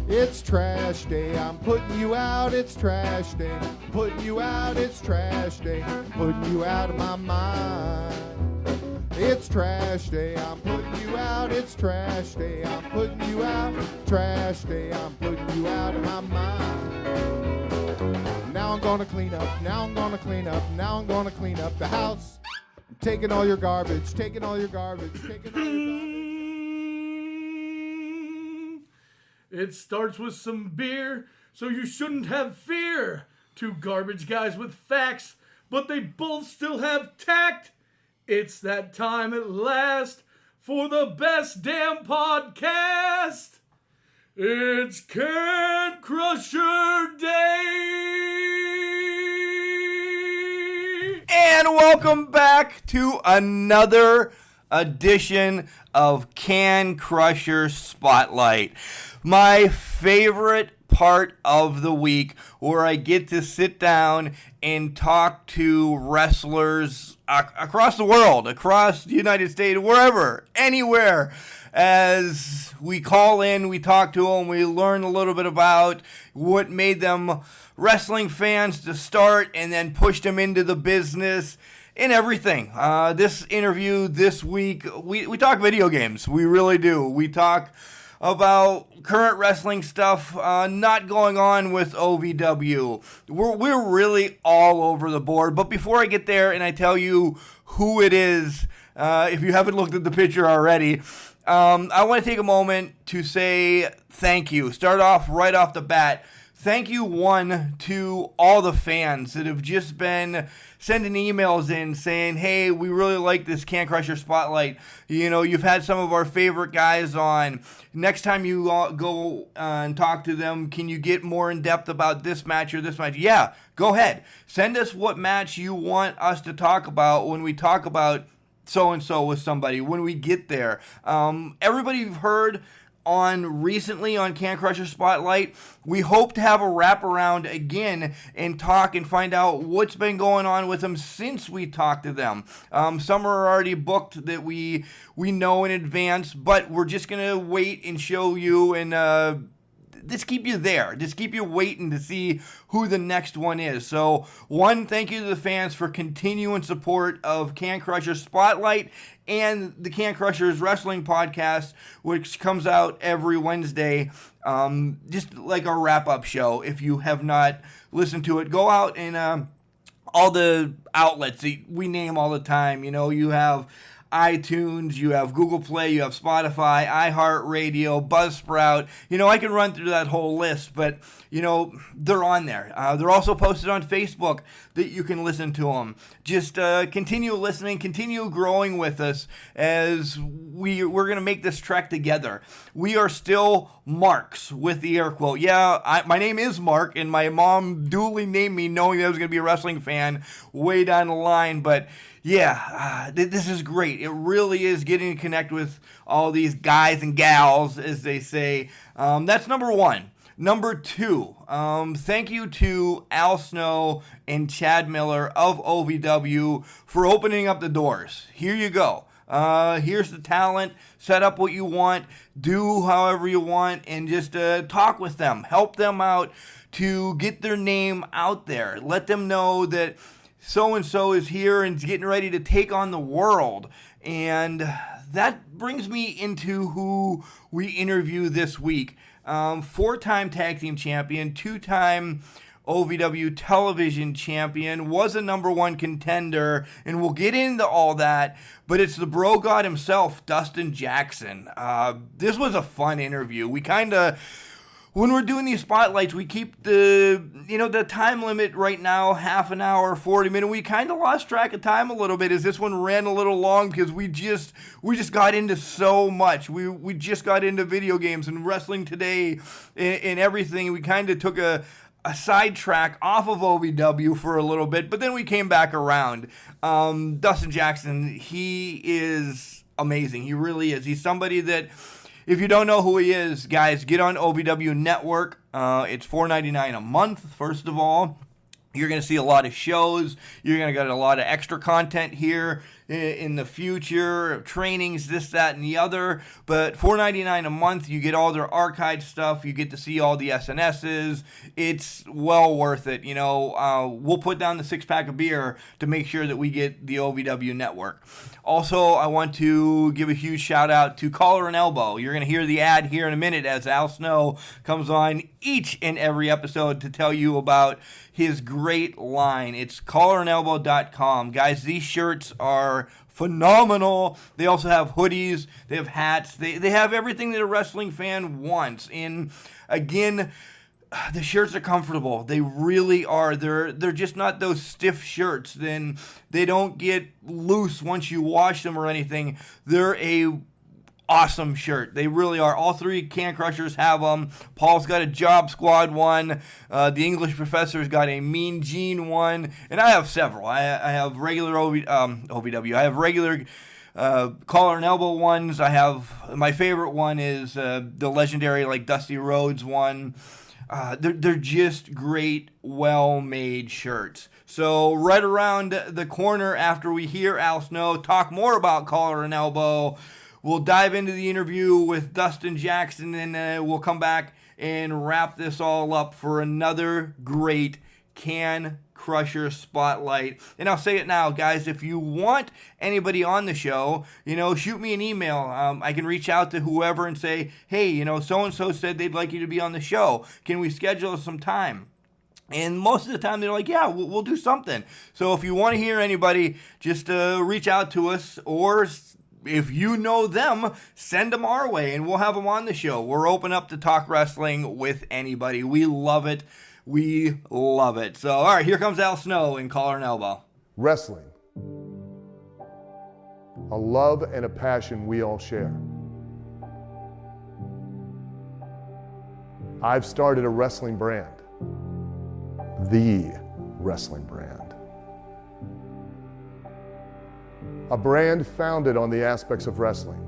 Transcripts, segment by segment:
It's trash day, I'm putting you out, it's trash day. Putting you out, it's trash day. Putting you out of my mind. It's trash day, I'm putting you out, it's trash day. I'm putting you out, trash day, I'm putting you out of my mind. Now I'm gonna clean up, now I'm gonna clean up, now I'm gonna clean up the house. I'm taking all your garbage, taking all your garbage, taking all your garbage. It starts with some beer, so you shouldn't have fear. Two garbage guys with facts, but they both still have tact. It's that time at last for the best damn podcast. It's Can Crusher Day! And welcome back to another edition of Can Crusher Spotlight. My favorite part of the week, where I get to sit down and talk to wrestlers across the world, across the United States, wherever, anywhere. As we call in, we talk to them, we learn a little bit about what made them wrestling fans to start and then pushed them into the business and everything. This interview this week, we talk video games. We really do. We talk about current wrestling stuff not going on with OVW. We're really all over the board. But before I get there and I tell you who it is, if you haven't looked at the picture already, I want to take a moment to say thank you. Start off right off the bat. Thank you, one, to all the fans that have just been sending emails in saying, hey, we really like this Can Crusher Spotlight. You know, you've had some of our favorite guys on. Next time you go and talk to them, can you get more in depth about this match or this match? Yeah, go ahead. Send us what match you want us to talk about when we talk about so-and-so with somebody, when we get there. Everybody you've heard on recently on Can Crusher Spotlight, we hope to have a wraparound again and talk and find out what's been going on with them since we talked to them. Some are already booked that we know in advance, but we're just going to wait and show you and just keep you there. Just keep you waiting to see who the next one is. So, one, thank you to the fans for continuing support of Can Crusher Spotlight and the Can Crushers Wrestling Podcast, which comes out every Wednesday, just like our wrap-up show. If you have not listened to it, go out and all the outlets that we name all the time. You know, you have iTunes, you have Google Play, you have Spotify, iHeartRadio, Buzzsprout. You know, I can run through that whole list, but, you know, they're on there. They're also posted on Facebook that you can listen to them. Just continue listening, continue growing with us as we're going to make this trek together. We are still Marks with the air quote. Yeah, my name is Mark, and my mom duly named me knowing that I was going to be a wrestling fan way down the line, but yeah, this is great. It really is getting to connect with all these guys and gals, as they say. That's number one. Number two, thank you to Al Snow and Chad Miller of OVW for opening up the doors. Here you go. Here's the talent. Set up what you want. Do however you want. And just talk with them. Help them out to get their name out there. Let them know that so-and-so is here and is getting ready to take on the world. And that brings me into who we interview this week. 4-time Tag Team Champion, 2-time OVW Television Champion, was a number one contender, and we'll get into all that, but it's the bro god himself, Dustin Jackson. This was a fun interview. We kind of, when we're doing these spotlights, we keep the time limit right now, half an hour, 40 minutes. We kind of lost track of time a little bit as this one ran a little long because we just got into so much. We just got into video games and wrestling today and everything. We kind of took a sidetrack off of OVW for a little bit, but then we came back around. Dustin Jackson, he is amazing. He really is. He's somebody that, if you don't know who he is, guys, get on OVW Network. It's $4.99 a month, first of all. You're going to see a lot of shows. You're going to get a lot of extra content here. in the future, trainings, this, that, and the other. But $4.99 a month, you get all their archived stuff. You get to see all the SNSs. It's well worth it. You know, we'll put down the 6-pack of beer to make sure that we get the OVW network. Also, I want to give a huge shout out to Collar and Elbow. You're going to hear the ad here in a minute as Al Snow comes on each and every episode to tell you about his great line. It's collarandelbow.com. Guys, these shirts are phenomenal. They also have hoodies. They have hats. They have everything that a wrestling fan wants. And again, the shirts are comfortable. They really are. They're just not those stiff shirts. Then they don't get loose once you wash them or anything. They're a awesome shirt. They really are. All 3 Can Crushers have them. Paul's got a Job Squad one. The English Professor's got a Mean Gene one. And I have several. I have regular OVW. I have regular Collar and Elbow ones. I have, my favorite one is the legendary like Dusty Rhodes one. They're just great, well-made shirts. So right around the corner after we hear Al Snow talk more about Collar and Elbow, we'll dive into the interview with Dustin Jackson, and we'll come back and wrap this all up for another great Can Crusher Spotlight. And I'll say it now, guys, if you want anybody on the show, you know, shoot me an email. I can reach out to whoever and say, hey, you know, so-and-so said they'd like you to be on the show. Can we schedule some time? And most of the time, they're like, yeah, we'll do something. So if you want to hear anybody, just reach out to us, or if you know them, send them our way, and we'll have them on the show. We're open up to talk wrestling with anybody. We love it. We love it. So, all right, here comes Al Snow in Collar and Elbow. Wrestling. A love and a passion we all share. I've started a wrestling brand. The wrestling brand. A brand founded on the aspects of wrestling.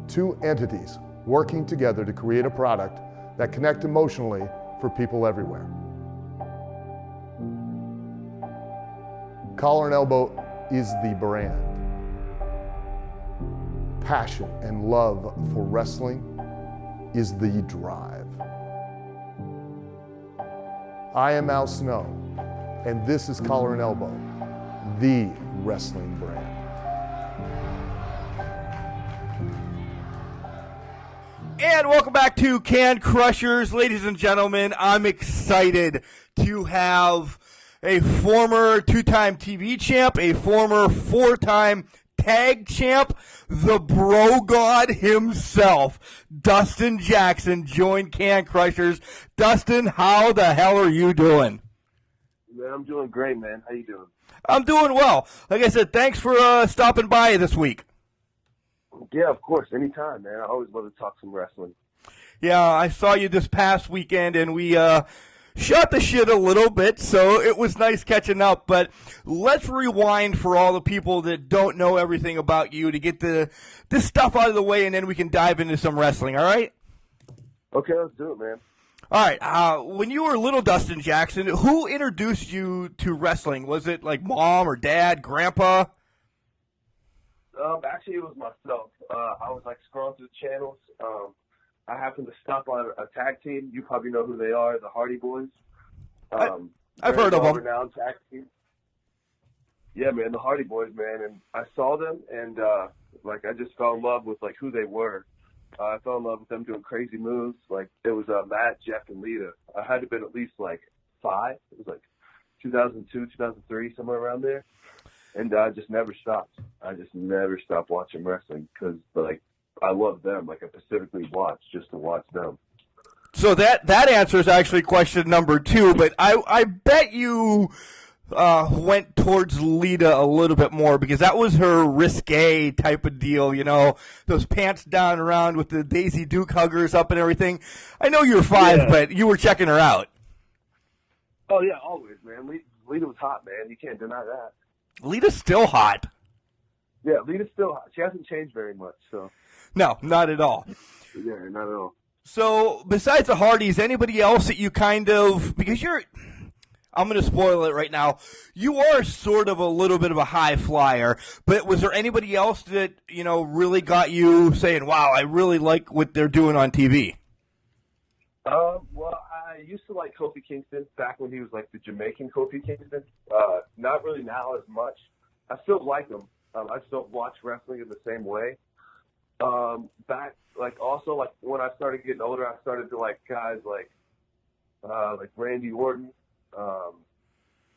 2 entities working together to create a product that connect emotionally for people everywhere. Collar and Elbow is the brand. Passion and love for wrestling is the drive. I am Al Snow, and this is Collar and Elbow, the wrestling brand. And welcome back to Can Crushers. Ladies and gentlemen, I'm excited to have a former 2-time TV champ, a former 4-time tag champ, the bro god himself, Dustin Jackson, join Can Crushers. Dustin, how the hell are you doing? Man, I'm doing great, man. How you doing? I'm doing well. Like I said, thanks for stopping by this week. Yeah, of course. Anytime, man. I always love to talk some wrestling. Yeah, I saw you this past weekend, and we shot the shit a little bit, so it was nice catching up. But let's rewind for all the people that don't know everything about you to get this stuff out of the way, and then we can dive into some wrestling, all right? Okay, let's do it, man. All right. When you were little, Dustin Jackson, who introduced you to wrestling? Was it like mom or dad, grandpa? Actually, it was myself. I was like scrolling through the channels. I happened to stop on a tag team. You probably know who they are, the Hardy Boys. I've heard of them. Renowned tag team. Yeah, man, the Hardy Boys, man. And I saw them, and like I just fell in love with like who they were. I fell in love with them doing crazy moves. Like it was Matt, Jeff, and Lita. I had to have been at least like 5. It was like 2002, 2003, somewhere around there. And I just never stopped. I just never stopped watching wrestling because, like, I love them. Like, I specifically watch just to watch them. So that answers actually question number 2, but I bet you went towards Lita a little bit more because that was her risque type of deal, you know, those pants down around with the Daisy Duke huggers up and everything. I know you're 5, but you were checking her out. Oh, yeah, always, man. Lita was hot, man. You can't deny that. Lita's still hot. Yeah, Lita's still hot. She hasn't changed very much, so. No, not at all. Yeah, not at all. So, besides the Hardys, anybody else that you kind of, because you're, I'm going to spoil it right now. You are sort of a little bit of a high flyer, but was there anybody else that, really got you saying, wow, I really like what they're doing on TV? Well, I used to like Kofi Kingston back when he was like the Jamaican Kofi Kingston. Not really now as much. I still like him. I still watch wrestling in the same way. Back, also when I started getting older, I started to like guys like Randy Orton,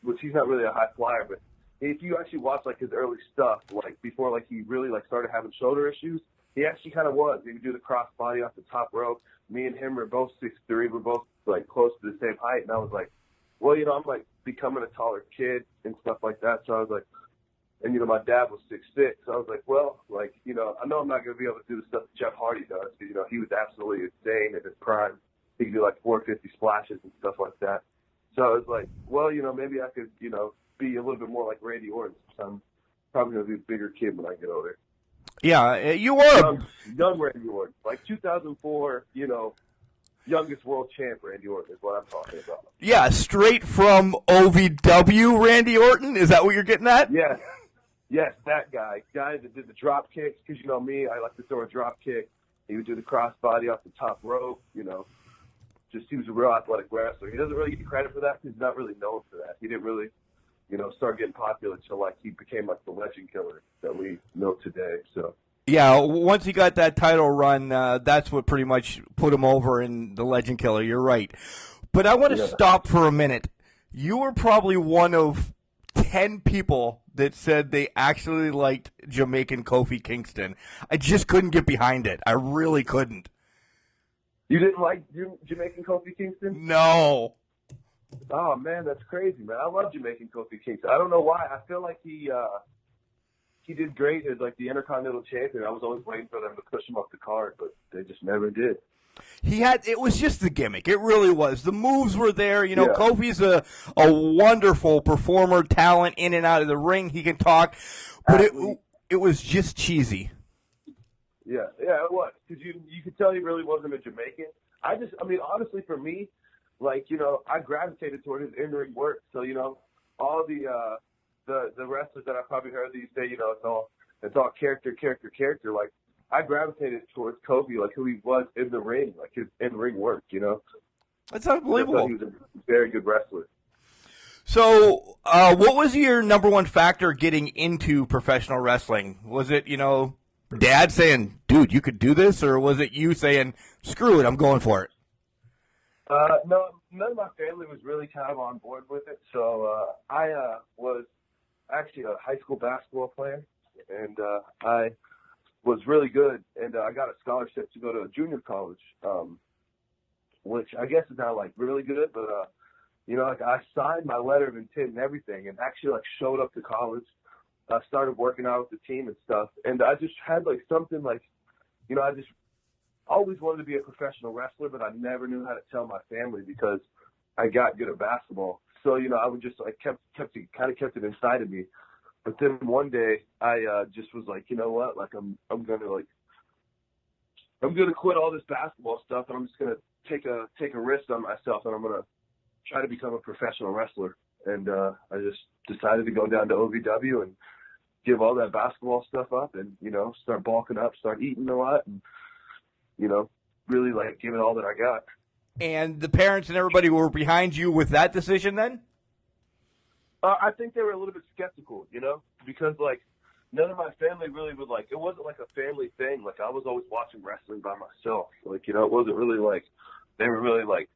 which he's not really a high flyer, but if you actually watch like his early stuff, like before like he really like started having shoulder issues, he actually kind of was. He would do the crossbody off the top rope. Me and him were both 6'3". We're both like close to the same height, and I was like, well, I'm like becoming a taller kid and stuff like that. So I was like, and my dad was 6'6", so I was like, well, like I know I'm not gonna be able to do the stuff that Jeff Hardy does, because he was absolutely insane at his prime. He could do like 450 splashes and stuff like that. So I was like, well, maybe I could, be a little bit more like Randy Orton. So I'm probably gonna be a bigger kid when I get older. Yeah, you were young Randy Orton, like 2004, youngest world champ Randy Orton is what I'm talking about. Yeah, straight from OVW Randy Orton. Is that what you're getting at? Yes, that guy that did the drop kicks. Because me, I like to throw a drop kick. He would do the crossbody off the top rope. Just he was a real athletic wrestler. He doesn't really get credit for that because he's not really known for that. He didn't really, start getting popular until like he became like the legend killer that we know today. So yeah, once he got that title run, that's what pretty much put him over in the legend killer. You're right. But I want to stop for a minute. You were probably one of 10 people that said they actually liked Jamaican Kofi Kingston. I just couldn't get behind it. I really couldn't. You didn't like Jamaican Kofi Kingston? No. Oh, man, that's crazy, man. I love Jamaican Kofi Kingston. I don't know why. I feel like he did great as, like, the Intercontinental Champion. I was always waiting for them to push him up the card, but they just never did. It was just the gimmick. It really was. The moves were there. Kofi's a wonderful performer, talent in and out of the ring. He can talk, but it was just cheesy. Yeah, it was. Because you could tell he really wasn't a Jamaican. Honestly, for me, like, I gravitated toward his in-ring work. So, all the wrestlers that I probably heard these days, it's all character. Like, I gravitated towards Kofi, like who he was in the ring, like his in-ring work, That's unbelievable. I thought he was a very good wrestler. So, what was your number one factor getting into professional wrestling? Was it, Dad saying, dude, you could do this? Or was it you saying, screw it, I'm going for it? No, none of my family was really kind of on board with it. So I was actually a high school basketball player, and I was really good, and I got a scholarship to go to a junior college, which I guess is not, like, really good, but, I signed my letter of intent and everything, and actually, like, showed up to college. I started working out with the team and stuff, and I just had, like, something, like, I just always wanted to be a professional wrestler, but I never knew how to tell my family because I got good at basketball. So, I would just, like, kept it inside of me. But then one day I just was like, you know what? Like I'm gonna quit all this basketball stuff, and I'm just gonna take a risk on myself, and I'm gonna try to become a professional wrestler. And I just decided to go down to OVW and give all that basketball stuff up, and start bulking up, start eating a lot, and really like give it all that I got. And the parents and everybody were behind you with that decision then? I think they were a little bit skeptical, because, like, none of my family really would, like, it wasn't like a family thing. Like, I was always watching wrestling by myself. Like, it wasn't really like, they were really like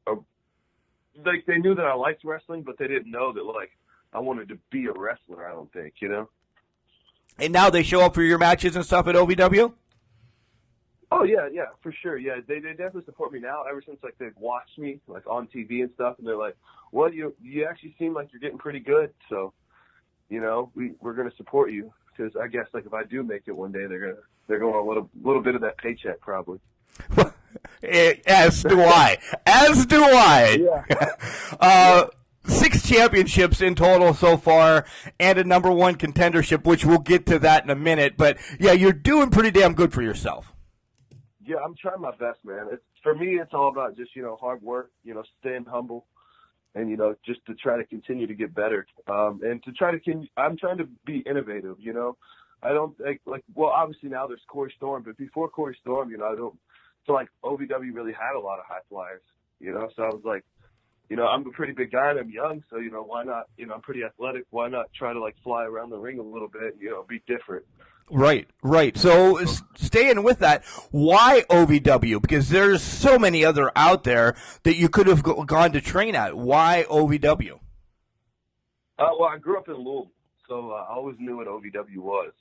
they knew that I liked wrestling, but they didn't know that, like, I wanted to be a wrestler, I don't think, And now they show up for your matches and stuff at OVW? Oh, yeah, for sure. Yeah, they definitely support me now ever since, like, they've watched me, like, on TV and stuff, and they're like, well, you actually seem like you're getting pretty good, so, we're going to support you, because I guess, like, if I do make it one day, they're going a little bit of that paycheck, probably. As do I. Yeah. 6 championships in total so far, and a number one contendership, which we'll get to that in a minute, but, yeah, you're doing pretty damn good for yourself. Yeah, I'm trying my best, man. For me, it's all about just, hard work, staying humble, and, you know, just to try to continue to get better. And to try to, I'm trying to be innovative, you know. I don't well, obviously now there's Corey Storm, but before Corey Storm, you know, I don't feel like OVW really had a lot of high flyers, you know. So I was like, you know, I'm a pretty big guy and I'm young, so, you know, why not, you know, I'm pretty athletic. Why not try to, like, fly around the ring a little bit, you know, be different. Right. So staying with that, why OVW? Because there's so many other out there that you could have gone to train at. Why OVW? Well, I grew up in Louisville, so I always knew what OVW was.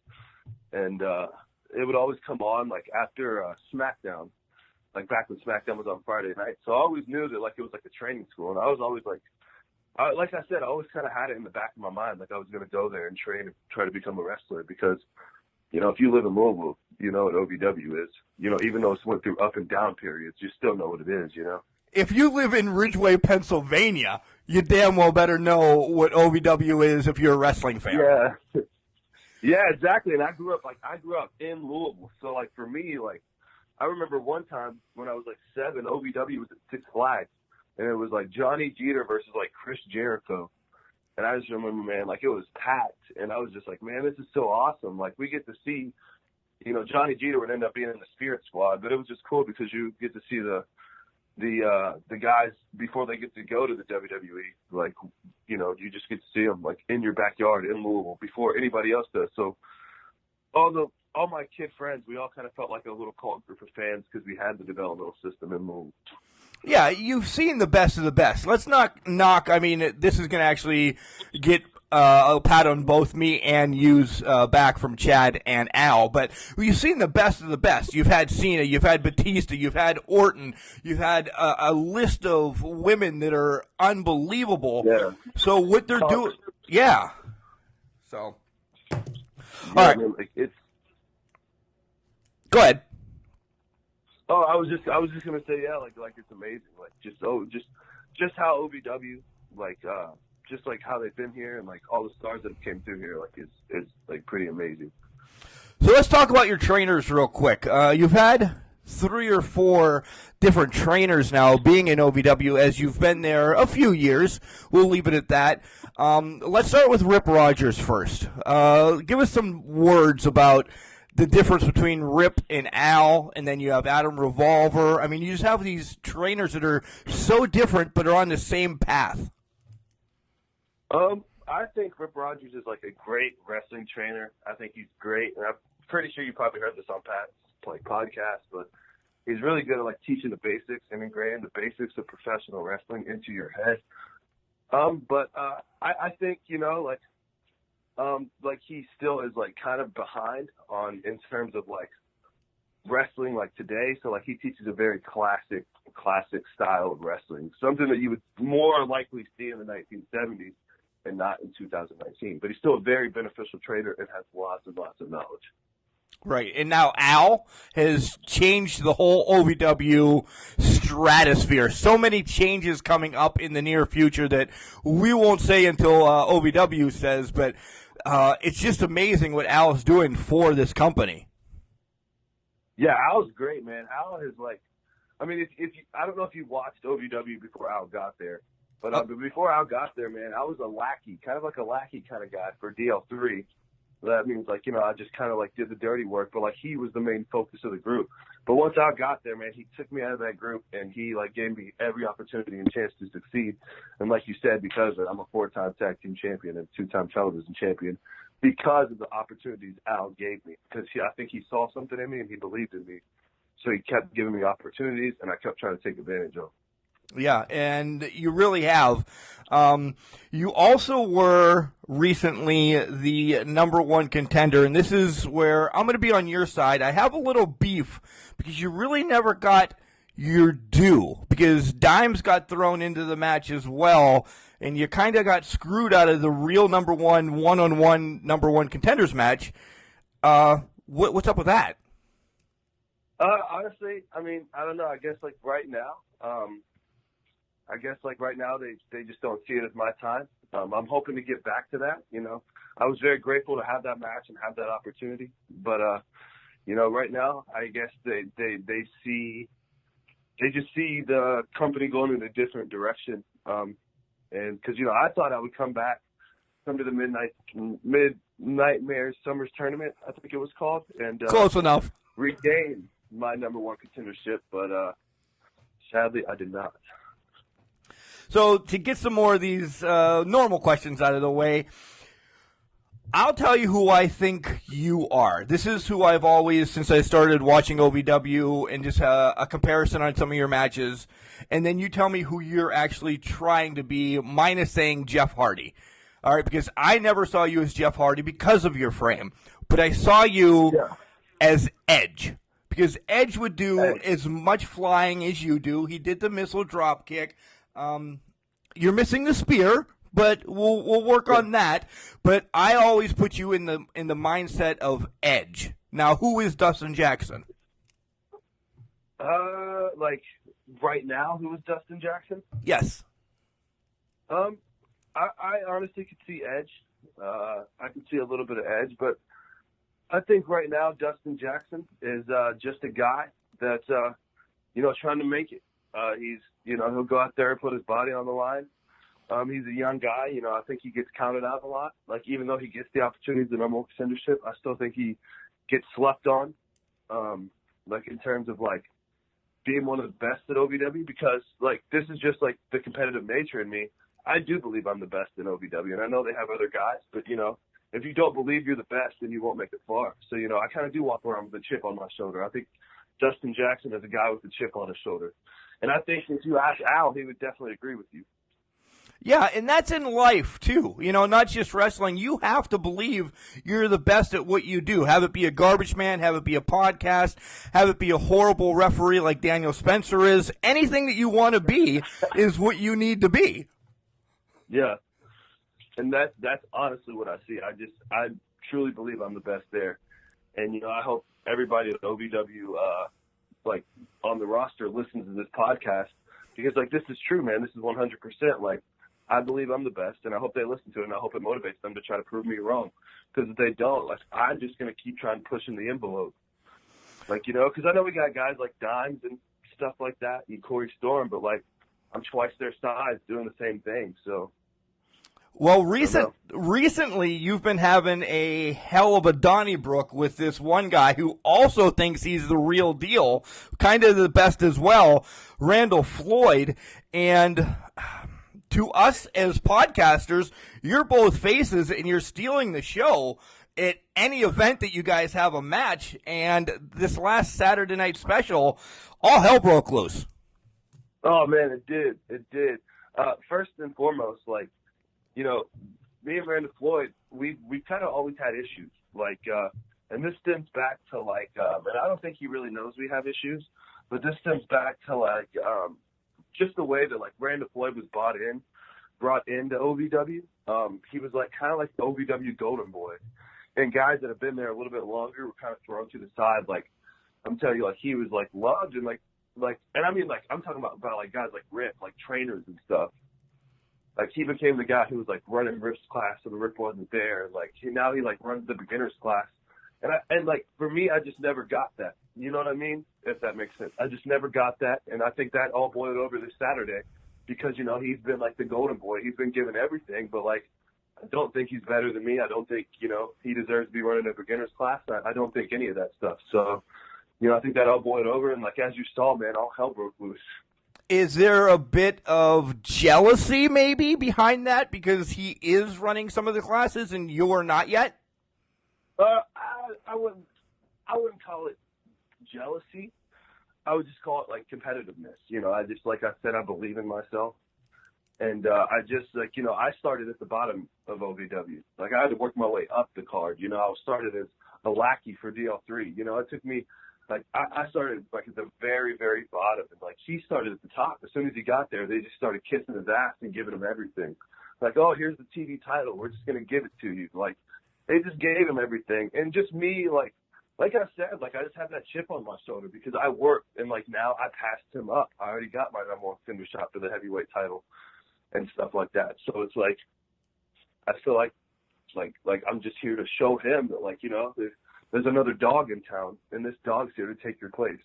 And it would always come on, like, after SmackDown. Like back when SmackDown was on Friday night. So I always knew that, like, it was like a training school. And I was always like I said, I always kind of had it in the back of my mind, like I was going to go there and train and try to become a wrestler because, you know, if you live in Louisville, you know what OVW is. You know, even though it's went through up and down periods, you still know what it is, you know. If you live in Ridgeway, Pennsylvania, you damn well better know what OVW is if you're a wrestling fan. Yeah. Yeah, exactly. And I grew up in Louisville. So, like, for me, like, I remember one time when I was like 7, OVW was at Six Flags, and it was like Johnny Jeter versus like Chris Jericho. And I just remember, man, like it was packed, and I was just like, man, this is so awesome. Like we get to see, you know, Johnny Jeter would end up being in the Spirit Squad, but it was just cool because you get to see the guys before they get to go to the WWE. Like, you know, you just get to see them like in your backyard in Louisville before anybody else does. So all my kid friends, we all kind of felt like a little cult group of fans because we had the developmental system in Louisville. Yeah, you've seen the best of the best. Let's not knock. I mean, this is going to actually get a pat on both me and Hughes back from Chad and Al. But you've seen the best of the best. You've had Cena, you've had Batista, you've had Orton, you've had a list of women that are unbelievable. Yeah. So what they're doing, yeah. So, Yeah, all right. I mean, like, it's. Go ahead. Oh, I was just gonna say, yeah, like it's amazing, like just how OVW, like just like how they've been here and like all the stars that have came through here, like it's like pretty amazing. So let's talk about your trainers real quick. You've had 3 or 4 different trainers now being in OVW as you've been there a few years. We'll leave it at that. Let's start with Rip Rogers first. Give us some words about the difference between Rip and Al, and then you have Adam Revolver. I mean, you just have these trainers that are so different but are on the same path. I think Rip Rogers is like a great wrestling trainer. I think he's great, and I'm pretty sure you probably heard this on Pat's like podcast, but he's really good at like teaching the basics and ingraining the basics of professional wrestling into your head. But I think, you know, like he still is like kind of behind on in terms of like wrestling like today. So like he teaches a very classic style of wrestling, something that you would more likely see in the 1970s and not in 2019. But he's still a very beneficial trainer and has lots and lots of knowledge. Right, and now Al has changed the whole OVW stratosphere. So many changes coming up in the near future that we won't say until OVW says, but it's just amazing what Al is doing for this company. Yeah, Al's great, man. Al is like, I mean, if you, I don't know if you watched OVW before Al got there, but before Al got there, man, I was a lackey, kind of like a lackey kind of guy for DL3. That means, like, you know, I just kind of, like, did the dirty work, but, like, he was the main focus of the group. But once Al got there, man, he took me out of that group, and he, like, gave me every opportunity and chance to succeed. And like you said, because of it, I'm a 4-time tag team champion and 2-time television champion because of the opportunities Al gave me. Because I think he saw something in me, and he believed in me. So he kept giving me opportunities, and I kept trying to take advantage of them. Yeah, and you really have. You also were recently the #1 contender, and this is where I'm going to be on your side. I have a little beef because you really never got your due because Dimes got thrown into the match as well, and you kind of got screwed out of the real #1 one-on-one #1 contenders match. What's up with that? Honestly, I mean, I don't know. I guess like right now, they just don't see it as my time. I'm hoping to get back to that. You know, I was very grateful to have that match and have that opportunity. But you know, right now, I guess they just see the company going in a different direction. And because, I thought I would come to the Mid-Nightmare Summers Tournament, I think it was called, and Close enough. regain my number one contendership, but sadly I did not. So to get some more of these normal questions out of the way, I'll tell you who I think you are. This is who I've always, since I started watching OVW, and just a comparison on some of your matches, and then you tell me who you're actually trying to be, minus saying Jeff Hardy. All right, because I never saw you as Jeff Hardy because of your frame, but I saw you as Edge, because Edge would do as much flying as you do. He did the missile drop kick. You're missing the spear, but we'll work on that. But I always put you in the mindset of Edge. Now, who is Dustin Jackson? Like right now, who is Dustin Jackson? Yes. I honestly could see Edge. I could see a little bit of Edge, but I think right now Dustin Jackson is just a guy that's trying to make it. He's he'll go out there and put his body on the line. He's a young guy. I think he gets counted out a lot. Like, even though he gets the opportunities, the number one contendership, I still think he gets slept on. Like, in terms of like being one of the best at OVW, because like this is just like the competitive nature in me. I do believe I'm the best in OVW, and I know they have other guys, but if you don't believe you're the best, then you won't make it far. So I kind of do walk around with a chip on my shoulder. I think Dustin Jackson is a guy with a chip on his shoulder, and I think if you ask Al, he would definitely agree with you. Yeah, and that's in life, too. Not just wrestling. You have to believe you're the best at what you do. Have it be a garbage man, have it be a podcast, have it be a horrible referee like Daniel Spencer is. Anything that you want to be is what you need to be. Yeah, and that's honestly what I see. I truly believe I'm the best there. And, I hope everybody at OVW, like, on the roster listens to this podcast, because, like, this is true, man. This is 100%. Like, I believe I'm the best, and I hope they listen to it, and I hope it motivates them to try to prove me wrong. Because if they don't, like, I'm just going to keep trying pushing the envelope. Like, because I know we got guys like Dimes and stuff like that, and Corey Storm, but, like, I'm twice their size doing the same thing, so. Well, recently you've been having a hell of a Donnybrook with this one guy who also thinks he's the real deal, kind of the best as well, Randall Floyd. And to us as podcasters, you're both faces and you're stealing the show at any event that you guys have a match. And this last Saturday night special, all hell broke loose. Oh, man, it did. It did. First and foremost, like, me and Randall Floyd, we kind of always had issues. Like, and this stems back to, like, and I don't think he really knows we have issues, but this stems back to, like, just the way that, like, Randall Floyd was brought into OVW. He was, like, kind of like the OVW golden boy. And guys that have been there a little bit longer were kind of thrown to the side. Like, I'm telling you, like, he was, like, loved and, like, and I mean, like, I'm talking about like, guys like Rip, like, trainers and stuff. Like, he became the guy who was, like, running Rip's class, so the Rip wasn't there. And, like, now he, like, runs the beginner's class. And like, for me, I just never got that. You know what I mean? If that makes sense. I just never got that. And I think that all boiled over this Saturday because, he's been, like, the golden boy. He's been given everything. But, like, I don't think he's better than me. I don't think, he deserves to be running a beginner's class. I don't think any of that stuff. So, I think that all boiled over. And, like, as you saw, man, all hell broke loose. Is there a bit of jealousy maybe behind that because he is running some of the classes and you're not yet? I wouldn't call it jealousy. I would just call it like competitiveness. I just, like I said, I believe in myself. And I just, like, I started at the bottom of OVW. Like, I had to work my way up the card. I started as a lackey for DL3. It took me, like, I started, like, at the very, very bottom. And, like, he started at the top. As soon as he got there, they just started kissing his ass and giving him everything. Like, oh, here's the TV title. We're just going to give it to you. Like, they just gave him everything. And just me, like I said, like, I just have that chip on my shoulder because I worked. And, like, now I passed him up. I already got my number one contender shot for the heavyweight title and stuff like that. So it's, like, I feel like I'm just here to show him that, like, there's another dog in town, and this dog's here to take your place.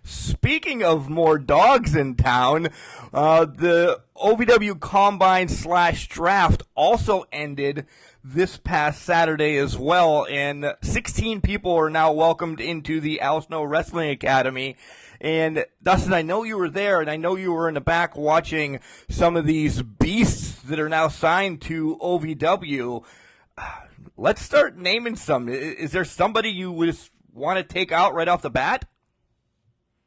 Speaking of more dogs in town, the OVW Combine/Draft also ended this past Saturday as well, and 16 people are now welcomed into the Al Snow Wrestling Academy. And Dustin, I know you were there, and I know you were in the back watching some of these beasts that are now signed to OVW. Let's start naming some. Is there somebody you would want to take out right off the bat?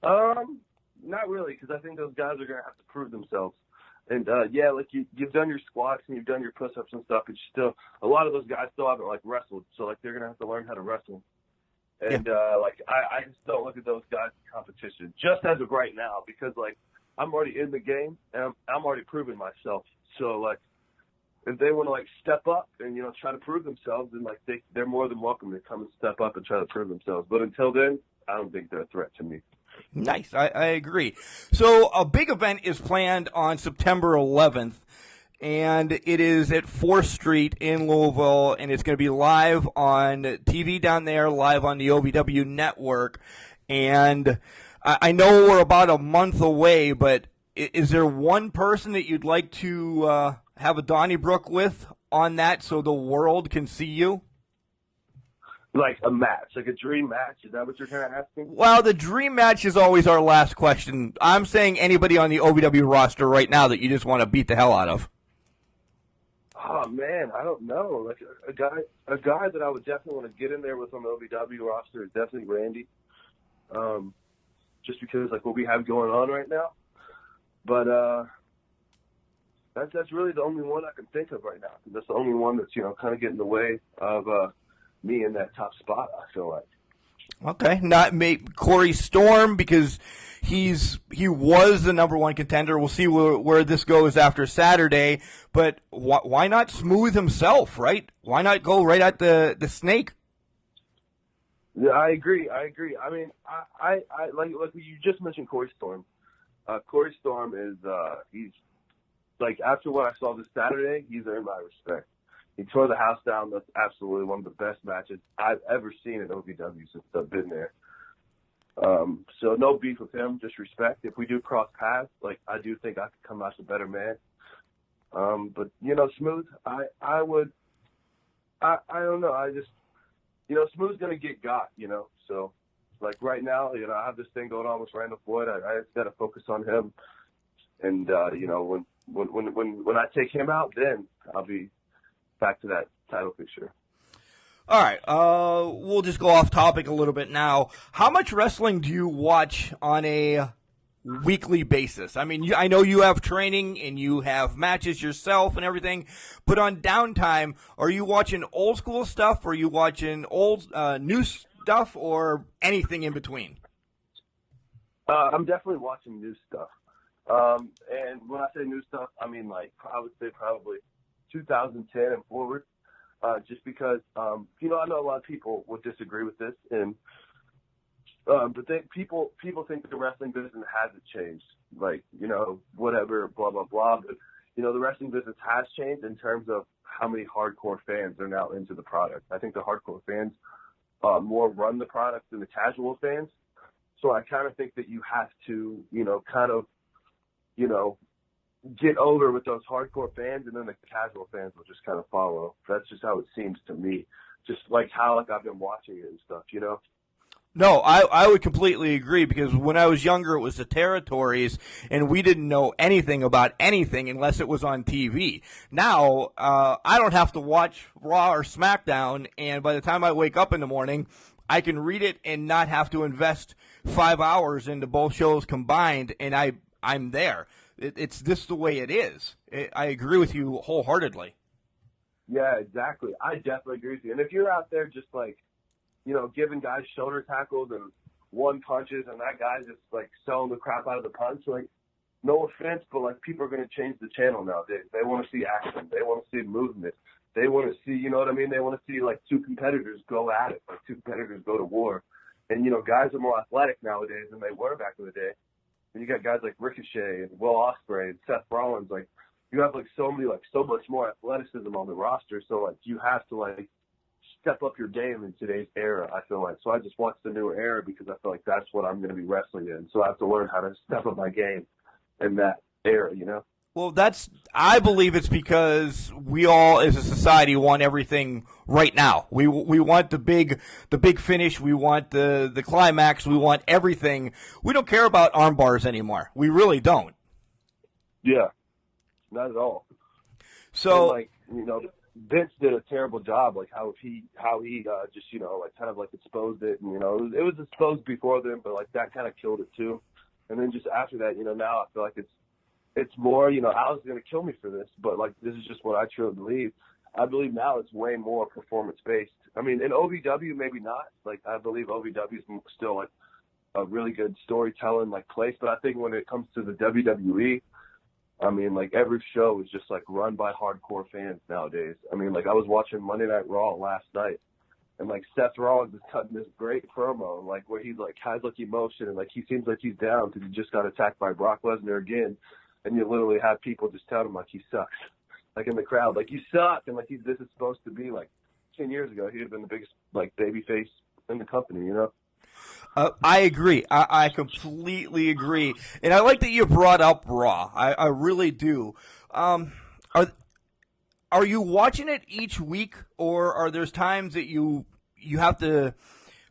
Not really, because I think those guys are going to have to prove themselves. And, yeah, like, you've done your squats and you've done your push-ups and stuff, but still, a lot of those guys still haven't, like, wrestled. So, like, they're going to have to learn how to wrestle. And, like, I just don't look at those guys as competition, just as of right now, because, like, I'm already in the game, and I'm already proving myself. So, like, if they want to, like, step up and, you know, try to prove themselves, then, like, they're more than welcome to come and step up and try to prove themselves. But until then, I don't think they're a threat to me. Nice. I agree. So a big event is planned on September 11th, and it is at 4th Street in Louisville, and it's going to be live on TV down there, live on the OVW network. And I know we're about a month away, but is there one person that you'd like to have a Donnybrook with on that so the world can see you? Like a match, like a dream match? Is that what you're kind of asking? Well, the dream match is always our last question. I'm saying anybody on the OVW roster right now that you just want to beat the hell out of. Oh, man, I don't know. Like a guy that I would definitely want to get in there with on the OVW roster is definitely Randy. Just because, like, what we have going on right now. But that's really the only one I can think of right now. That's the only one that's, you know, kind of getting in the way of me in that top spot, I feel like. Okay, not Corey Storm, because he was the number one contender. We'll see where this goes after Saturday. But why not Smooth himself, right? Why not go right at the snake? Yeah, I agree. I mean, I like you just mentioned Corey Storm. Corey Storm is he's like, after what I saw this Saturday, he's earned my respect. He tore the house down. That's absolutely one of the best matches I've ever seen at OVW since I've been there. So no beef with him, just respect. If we do cross paths, like, I do think I could come out a better man. But, you know, Smooth, I don't know. I just, you know, Smooth's going to get got, you know. So, like, right now, you know, I have this thing going on with Randall Floyd. I just got to focus on him. And, you know, when I take him out, then I'll be back to that title picture. All right, we'll just go off topic a little bit now. How much wrestling do you watch on a weekly basis? I mean, I know you have training and you have matches yourself and everything, but on downtime, are you watching old school stuff, or are you watching old new stuff, or anything in between? I'm definitely watching new stuff. And when I say new stuff, I mean, like, I would say probably 2010 and forward, just because, you know, I know a lot of people would disagree with this, and but people think the wrestling business hasn't changed, like, you know, whatever, blah, blah, blah. But, you know, the wrestling business has changed in terms of how many hardcore fans are now into the product. I think the hardcore fans more run the product than the casual fans. So I kind of think that you have to, you know, kind of, you know, get over with those hardcore fans, and then the casual fans will just kind of follow. That's just how it seems to me. Just like how, like, I've been watching it and stuff, you know? No, I would completely agree, because when I was younger, it was the territories, and we didn't know anything about anything unless it was on TV. Now, I don't have to watch Raw or SmackDown, and by the time I wake up in the morning, I can read it and not have to invest 5 hours into both shows combined, and I'm there. It's just the way it is. I agree with you wholeheartedly. Yeah, exactly. I definitely agree with you. And if you're out there just, like, you know, giving guys shoulder tackles and one punches, and that guy's just, like, selling the crap out of the punch, like, no offense, but, like, people are going to change the channel nowadays. They want to see action. They want to see movement. They want to see, you know what I mean? They want to see, like, two competitors go at it, like two competitors go to war. And, you know, guys are more athletic nowadays than they were back in the day. And you got guys like Ricochet and Will Ospreay and Seth Rollins. Like, you have, like, so much more athleticism on the roster. So, like, you have to, like, step up your game in today's era, I feel like. So I just watch the newer era because I feel like that's what I'm going to be wrestling in. So I have to learn how to step up my game in that era, you know? Well, I believe it's because we all, as a society, want everything right now. We want the big finish. We want the climax. We want everything. We don't care about arm bars anymore. We really don't. Yeah, not at all. So, and, like, you know, Vince did a terrible job, like how he just, you know, like kind of like exposed it, and, you know, it was exposed before then, but like that kind of killed it too. And then just after that, you know, now I feel like it's more, you know, Al's going to kill me for this, but like this is just what I truly believe. I believe now it's way more performance based. I mean, in OVW maybe not. Like I believe OVW is still like a really good storytelling like place, but I think when it comes to the WWE, I mean, like every show is just like run by hardcore fans nowadays. I mean, like I was watching Monday Night Raw last night, and like Seth Rollins is cutting this great promo, like where he's like has like emotion and like he seems like he's down because he just got attacked by Brock Lesnar again, and you literally have people just tell him like he sucks, like in the crowd, like you suck, and like this is supposed to be like 10 years ago he'd have been the biggest like baby face in the company, you know. I agree. I completely agree. And I like that you brought up Raw. I really do. Are you watching it each week, or are there times that you have to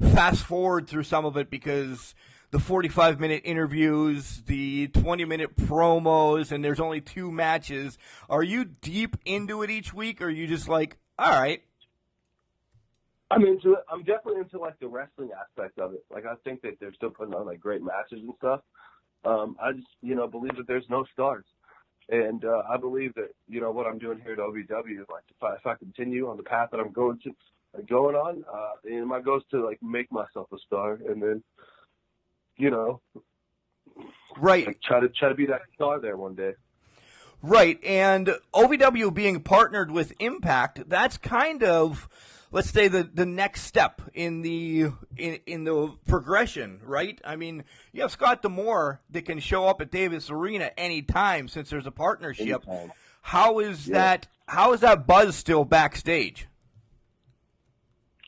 fast forward through some of it because the 45-minute interviews, the 20-minute promos, and there's only 2 matches? Are you deep into it each week, or are you just like, all right? I'm into it. I'm definitely into like the wrestling aspect of it. Like I think that they're still putting on like great matches and stuff. I just, you know, believe that there's no stars, and I believe that, you know, what I'm doing here at OVW, like if I continue on the path that I'm going on, and my goal is to like make myself a star, and then, you know, right, like, try to be that star there one day. Right, and OVW being partnered with Impact, that's kind of, let's say, the next step in the progression, right? I mean, you have Scott D'Amore that can show up at Davis Arena anytime since there's a partnership. Anytime. How is that buzz still backstage?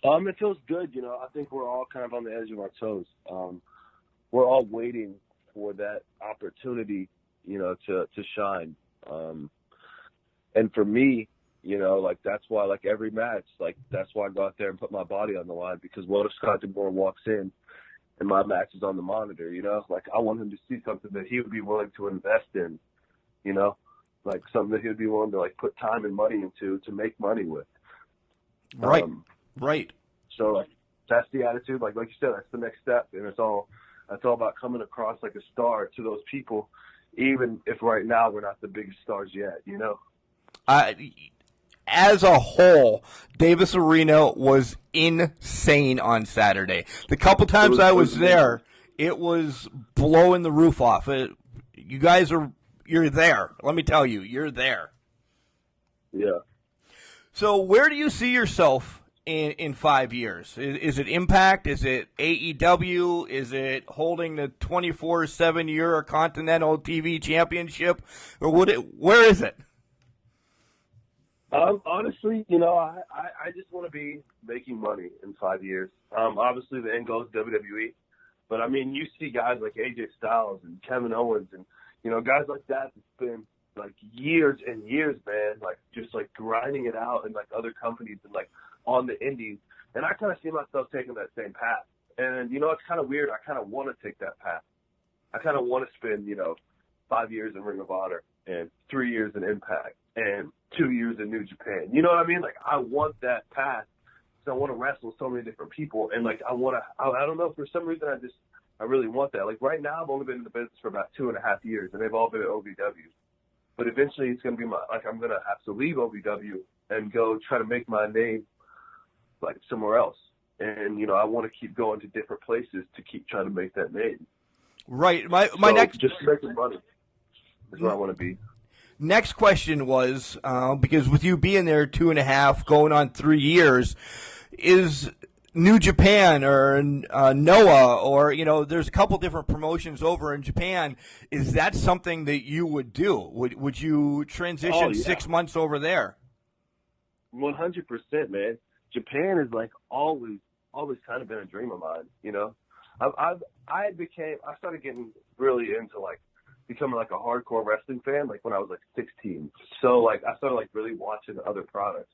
It feels good, you know. I think we're all kind of on the edge of our toes. We're all waiting for that opportunity, you know, to shine. And for me, you know, like that's why, like every match, like that's why I go out there and put my body on the line, because what if Scott D'Amore walks in and my match is on the monitor, you know? Like I want him to see something that he would be willing to invest in, you know? Like something that he would be willing to like put time and money into to make money with. Right. Right. So like that's the attitude. Like you said, that's the next step, and that's all about coming across like a star to those people, even if right now we're not the biggest stars yet, you know? As a whole, Davis Arena was insane on Saturday. The couple times I was there, it was blowing the roof off. You guys you're there. Let me tell you, you're there. Yeah. So where do you see yourself in 5 years? Is it Impact? Is it AEW? Is it holding the 24/7 Eurocontinental TV Championship? Or where is it? Honestly, you know, I just want to be making money in 5 years. Obviously, the end goal is WWE. But, I mean, you see guys like AJ Styles and Kevin Owens and, you know, guys like that spend, like, years and years, man, like, just, like, grinding it out in, like, other companies and, like, on the indies. And I kind of see myself taking that same path. And, you know, it's kind of weird. I kind of want to take that path. I kind of want to spend, you know, 5 years in Ring of Honor and 3 years in Impact and 2 years in New Japan. You know what I mean? Like, I want that path. So I want to wrestle so many different people. And, like, I don't know, for some reason I really want that. Like, right now I've only been in the business for about 2.5 years, and they've all been at OVW. But eventually it's going to be I'm going to have to leave OVW and go try to make my name, like, somewhere else. And, you know, I want to keep going to different places to keep trying to make that name. Right. My next just making money is where I want to be. Next question was, because with you being there 2.5, going on 3 years, is New Japan or Noah, or, you know, there's a couple different promotions over in Japan. Is that something that you would do? Would you transition 6 months over there? 100%, man. Japan is like always kind of been a dream of mine. You know, I started getting really into like becoming like a hardcore wrestling fan like when I was like 16. So like I started like really watching other products.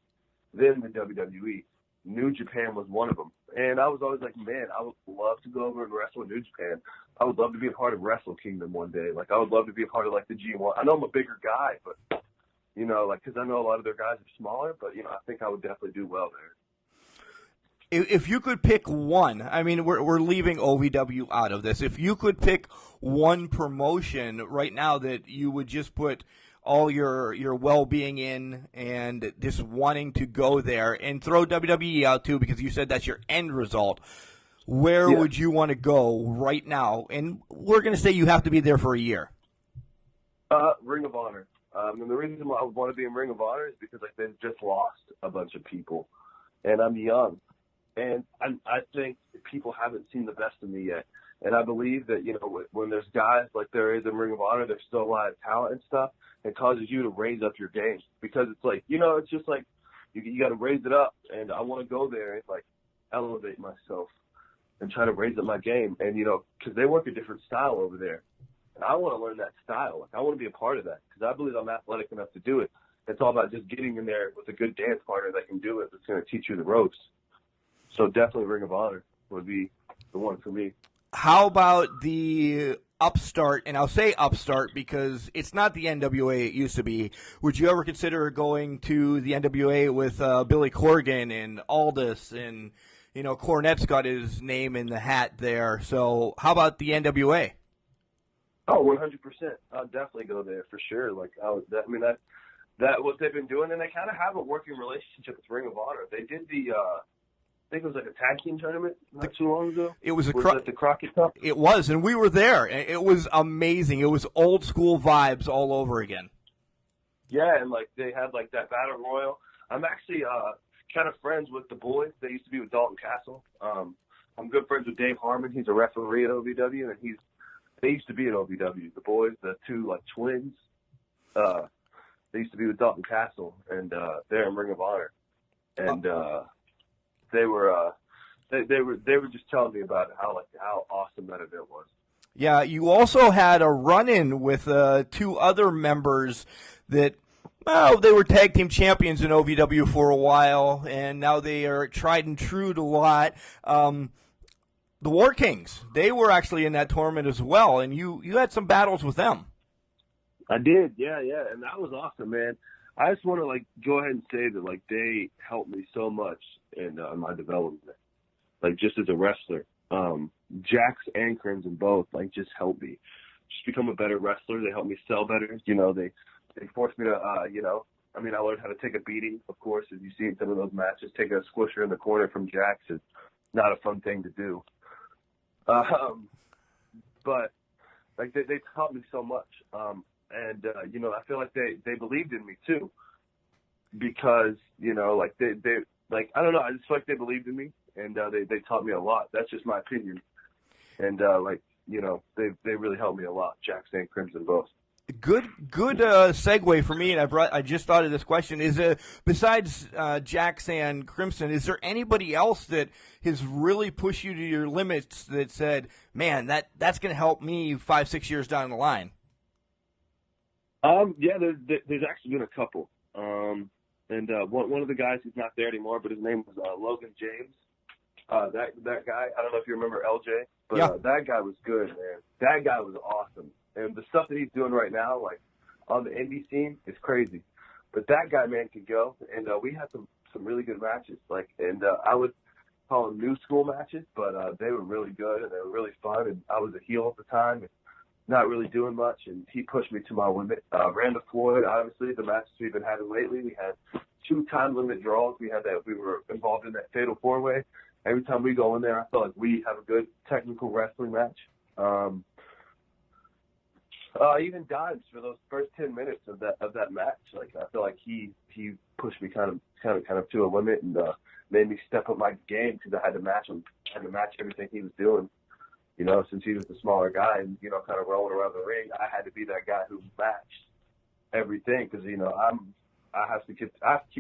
Then the WWE. New Japan was one of them. And I was always like, man, I would love to go over and wrestle in New Japan. I would love to be a part of Wrestle Kingdom one day. Like, I would love to be a part of, like, the G1. I know I'm a bigger guy, but, you know, like, because I know a lot of their guys are smaller, but, you know, I think I would definitely do well there. If you could pick one, I mean, we're leaving OVW out of this. If you could pick one promotion right now that you would just put all your well-being in and just wanting to go there, and throw WWE out too because you said that's your end result, where would you want to go right now? And we're going to say you have to be there for a year. Ring of Honor. And the reason why I would want to be in Ring of Honor is because like they've just lost a bunch of people, and I'm young, and I think people haven't seen the best of me yet. And I believe that, you know, when there's guys like there is in Ring of Honor, there's still a lot of talent and stuff. It causes you to raise up your game because it's like, you know, it's just like you got to raise it up. And I want to go there and like elevate myself and try to raise up my game. And, you know, because they work a different style over there. And I want to learn that style. Like I want to be a part of that because I believe I'm athletic enough to do it. It's all about just getting in there with a good dance partner that can do it. That's going to teach you the ropes. So definitely Ring of Honor would be the one for me. How about the upstart, and I'll say upstart because it's not the NWA it used to be. Would you ever consider going to the NWA with Billy Corgan and Aldous and, you know, Cornette's got his name in the hat there. So how about the NWA? Oh, 100%. I'll definitely go there for sure. Like, that what they've been doing, and they kind of have a working relationship with Ring of Honor. They did the, I think it was like a tag team tournament not too long ago. It was that the Crockett Cup? It was, and we were there. It was amazing. It was old school vibes all over again. Yeah, and like they had like that battle royal. I'm actually kind of friends with the boys. They used to be with Dalton Castle. I'm good friends with Dave Harmon. He's a referee at OVW, and they used to be at OVW. The boys, the two like twins, they used to be with Dalton Castle, and they're in Ring of Honor, and. They were just telling me about how awesome that event was. Yeah, you also had a run-in with two other members that, well, they were tag team champions in OVW for a while, and now they are tried and true to a lot. The War Kings, they were actually in that tournament as well, and you had some battles with them. I did, yeah, and that was awesome, man. I just want to like go ahead and say that like they helped me so much in my development, like just as a wrestler. Jax and Crimson both like just helped me just become a better wrestler. They helped me sell better. You know, they forced me to you know, I mean, I learned how to take a beating. Of course, as you see in some of those matches, take a squisher in the corner from Jax is not a fun thing to do. But like they taught me so much. And, you know, I feel like they believed in me too, because, you know, like they like, I don't know. I just feel like they believed in me, and they taught me a lot. That's just my opinion. And, like, you know, they really helped me a lot. Jax and Crimson both. Good segue for me, and I just thought of this question. Is besides Jax and Crimson, is there anybody else that has really pushed you to your limits that said, man, that's going to help me 5-6 years down the line? Yeah, there's actually been a couple. And one of the guys who's not there anymore, but his name was Logan James. That guy, I don't know if you remember LJ, but yeah. That guy was good, man. That guy was awesome. And the stuff that he's doing right now, like on the indie scene, is crazy. But that guy, man, could go. And we had some really good matches. Like, and I would call them new school matches, but they were really good and they were really fun. And I was a heel at the time. And not really doing much, and he pushed me to my limit. Randa Floyd, obviously, the matches we've been having lately, we had 2 time limit draws. We were involved in that fatal 4-way. Every time we go in there, I feel like we have a good technical wrestling match. Even Dimes for those first 10 minutes of that match. Like I feel like he pushed me kind of to a limit and made me step up my game because I had to match him. I had to match everything he was doing. You know, since he was the smaller guy and, you know, kind of rolling around the ring, I had to be that guy who matched everything because, you know, I have to keep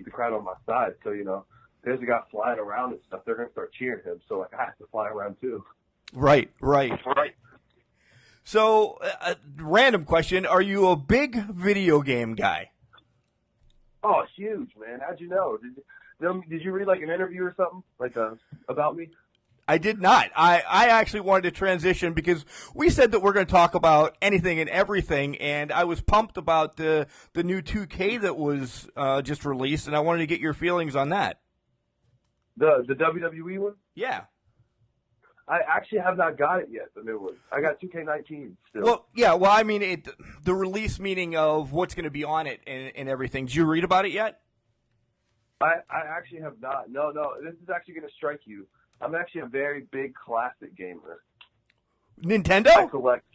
the crowd on my side. So, you know, there's a guy flying around and stuff, they're going to start cheering him. So, like, I have to fly around too. Right. So, random question. Are you a big video game guy? Oh, huge, man. How'd you know? Did you read, like, an interview or something, like, about me? I did not. I actually wanted to transition because we said that we're going to talk about anything and everything, and I was pumped about the new 2K that was just released, and I wanted to get your feelings on that. The WWE one? Yeah. I actually have not got it yet, the new one. I got 2K19 still. Well, yeah, well, I mean, the release meaning of what's going to be on it and everything. Did you read about it yet? I actually have not. No, this is actually going to strike you. I'm actually a very big classic gamer. Nintendo? I collect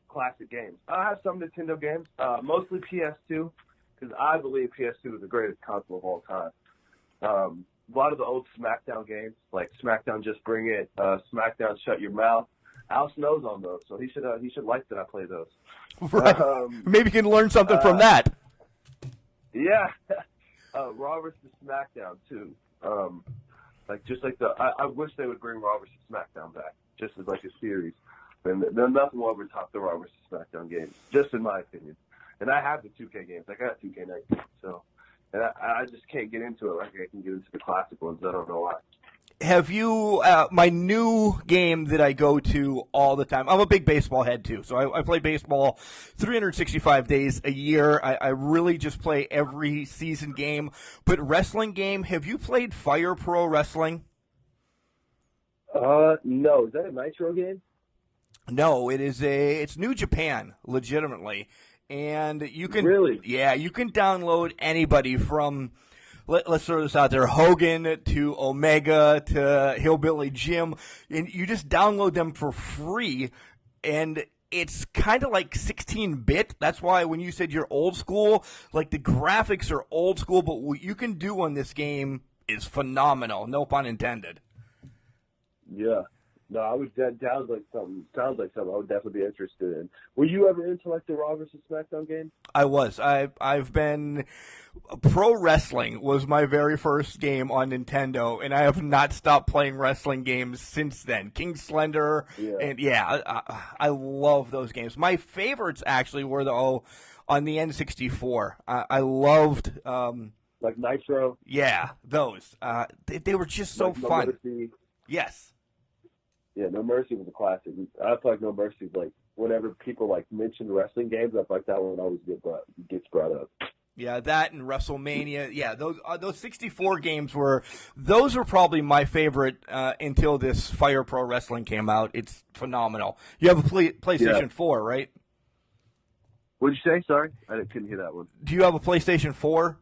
classic games. I have some Nintendo games, mostly PS2, because I believe PS2 is the greatest console of all time. A lot of the old SmackDown games, like SmackDown Just Bring It, SmackDown Shut Your Mouth. Al Snow's on those, so he should like that I play those. Right. Maybe you can learn something from that. Yeah. Raw vs. SmackDown too. I wish they would bring Raw vs. SmackDown back, just as like a series. And nothing will ever top the Raw vs. SmackDown games, just in my opinion. And I have the 2K games. I got 2K19, so. And I just can't get into it like I can get into the classic ones. I don't know why. Have you, my new game that I go to all the time, I'm a big baseball head too, so I play baseball 365 days a year. I really just play every season game. But wrestling game, have you played Fire Pro Wrestling? No. Is that a Nitro game? No, it's New Japan, legitimately. And you can, really? Yeah, you can download anybody from, let's throw this out there, Hogan to Omega to Hillbilly Jim, and you just download them for free, and it's kind of like 16-bit. That's why when you said you're old school, like the graphics are old school, but what you can do on this game is phenomenal. No pun intended. Yeah. No, that sounds like something I would definitely be interested in. Were you ever into like the Raw vs. SmackDown game? I was. I've been pro wrestling was my very first game on Nintendo, and I have not stopped playing wrestling games since then. King Slender, and I love those games. My favorites actually were on the N64. I loved like Nitro. Yeah, those. They were just so fun. Mercy. Yes. Yeah, No Mercy was a classic. I feel like No Mercy, like, whenever people, like, mention wrestling games, I feel like that one always gets brought up. Yeah, that and WrestleMania. Yeah, those 64 games were probably my favorite until this Fire Pro Wrestling came out. It's phenomenal. You have a PlayStation 4, right? What'd you say? Sorry? I couldn't hear that one. Do you have a PlayStation 4?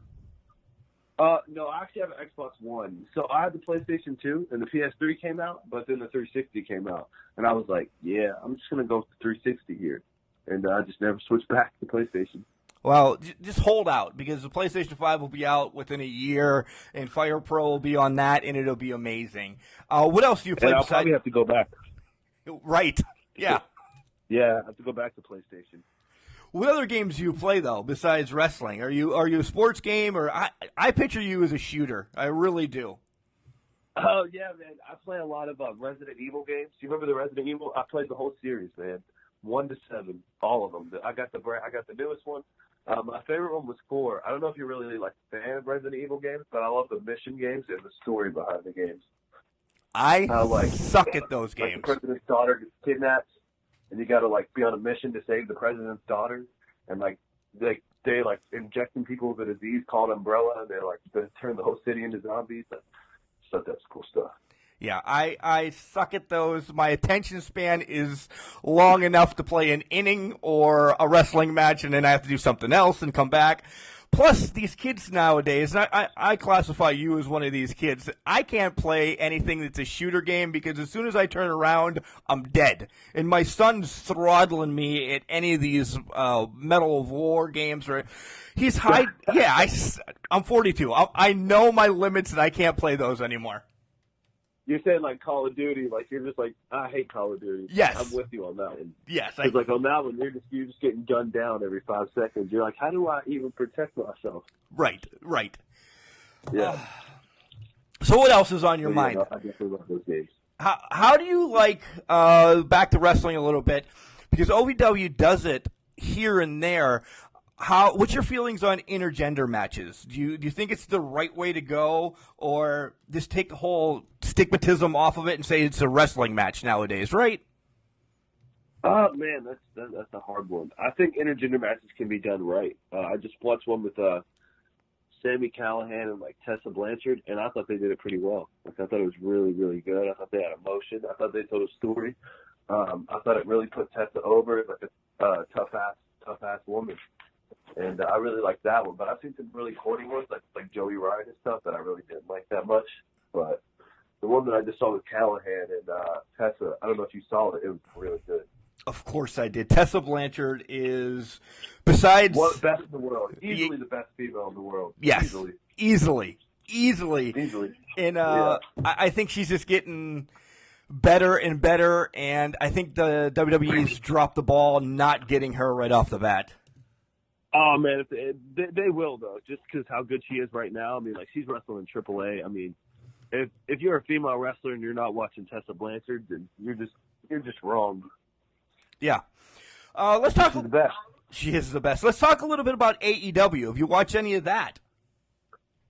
No, I actually have an Xbox One. So I had the PlayStation 2, and the PS3 came out, but then the 360 came out. And I was like, yeah, I'm just going to go with the 360 here. And I just never switched back to PlayStation. Well, just hold out, because the PlayStation 5 will be out within a year, and Fire Pro will be on that, and it'll be amazing. What else do you play? And I'll probably have to go back. Right, yeah. Yeah, I have to go back to PlayStation. What other games do you play, though, besides wrestling? Are you a sports game, or I picture you as a shooter. I really do. Oh, yeah, man. I play a lot of Resident Evil games. Do you remember the Resident Evil? I played the whole series, man. 1 to 7, all of them. I got the newest one. My favorite one was 4. I don't know if you're really like a fan of Resident Evil games, but I love the mission games and the story behind the games. I suck at those games. Like the president's daughter gets kidnapped, and you got to like be on a mission to save the president's daughter, and like they like injecting people with a disease called Umbrella, and they turn the whole city into zombies. So that's cool stuff. Yeah, I suck at those. My attention span is long enough to play an inning or a wrestling match, and then I have to do something else and come back. Plus, these kids nowadays, and I classify you as one of these kids, I can't play anything that's a shooter game because as soon as I turn around, I'm dead. And my son's throttling me at any of these Medal of War games. He's high. Yeah, I'm 42. I know my limits, and I can't play those anymore. You're saying like Call of Duty, like you're just like, I hate Call of Duty. Yes. I'm with you on that one. Yes. It's like on that one, you're just getting gunned down every 5 seconds. You're like, how do I even protect myself? Right. Yeah. So what else is on your So, mind? Yeah, no, I definitely love those games. How do you like, back to wrestling a little bit, because OVW does it here and there. What's your feelings on intergender matches? Do you think it's the right way to go, or just take the whole stigmatism off of it and say it's a wrestling match nowadays, right? Man, that's a hard one. I think intergender matches can be done right. I just watched one with Sami Callihan and like Tessa Blanchard, and I thought they did it pretty well. Like I thought it was really, really good. I thought they had emotion. I thought they told a story. I thought it really put Tessa over as like a tough ass woman, and I really liked that one. But I've seen some really corny ones like Joey Ryan and stuff that I really didn't like that much. But the one that I just saw with Callahan and Tessa, I don't know if you saw it. It was really good. Of course I did. Tessa Blanchard is, besides... One best in the world. Easily the best female in the world. Yes. Easily. And Yeah. I think she's just getting better and better, and I think the WWE's dropped the ball not getting her right off the bat. Oh, man, they will, though, just because how good she is right now. I mean, like, she's wrestling in AAA. I mean, if you're a female wrestler and you're not watching Tessa Blanchard, then you're just wrong. Yeah. Let's talk. She's the best. She is the best. Let's talk a little bit about AEW. Have you watched any of that?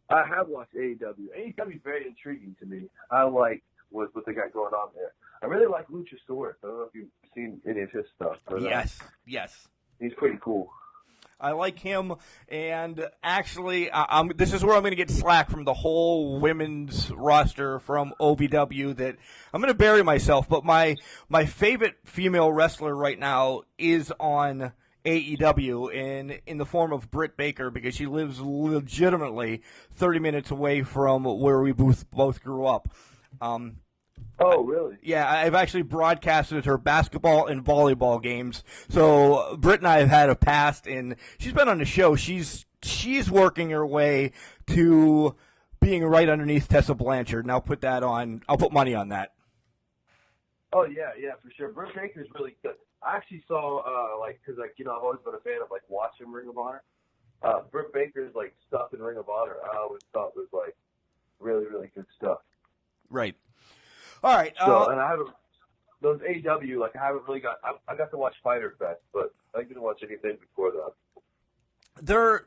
I have watched AEW. AEW is very intriguing to me. I like what they got going on there. I really like Luchasaurus. I don't know if you've seen any of his stuff. But, Yes. He's pretty cool. I like him, and actually, this is where I'm going to get slack from the whole women's roster from OVW that I'm going to bury myself, but my favorite female wrestler right now is on AEW in the form of Britt Baker, because she lives legitimately 30 minutes away from where we both grew up. Oh, really? Yeah, I've actually broadcasted her basketball and volleyball games. So Britt and I have had a past, and she's been on the show. She's working her way to being right underneath Tessa Blanchard, and I'll put money on that. Oh, yeah, for sure. Britt Baker's really good. I actually saw, because I've always been a fan of, watching Ring of Honor. Britt Baker's, stuff in Ring of Honor, I always thought was, really, really good stuff. Right. All right. And I haven't, those AEW, I haven't really I got to watch Fighter Fest, but I didn't watch anything before that.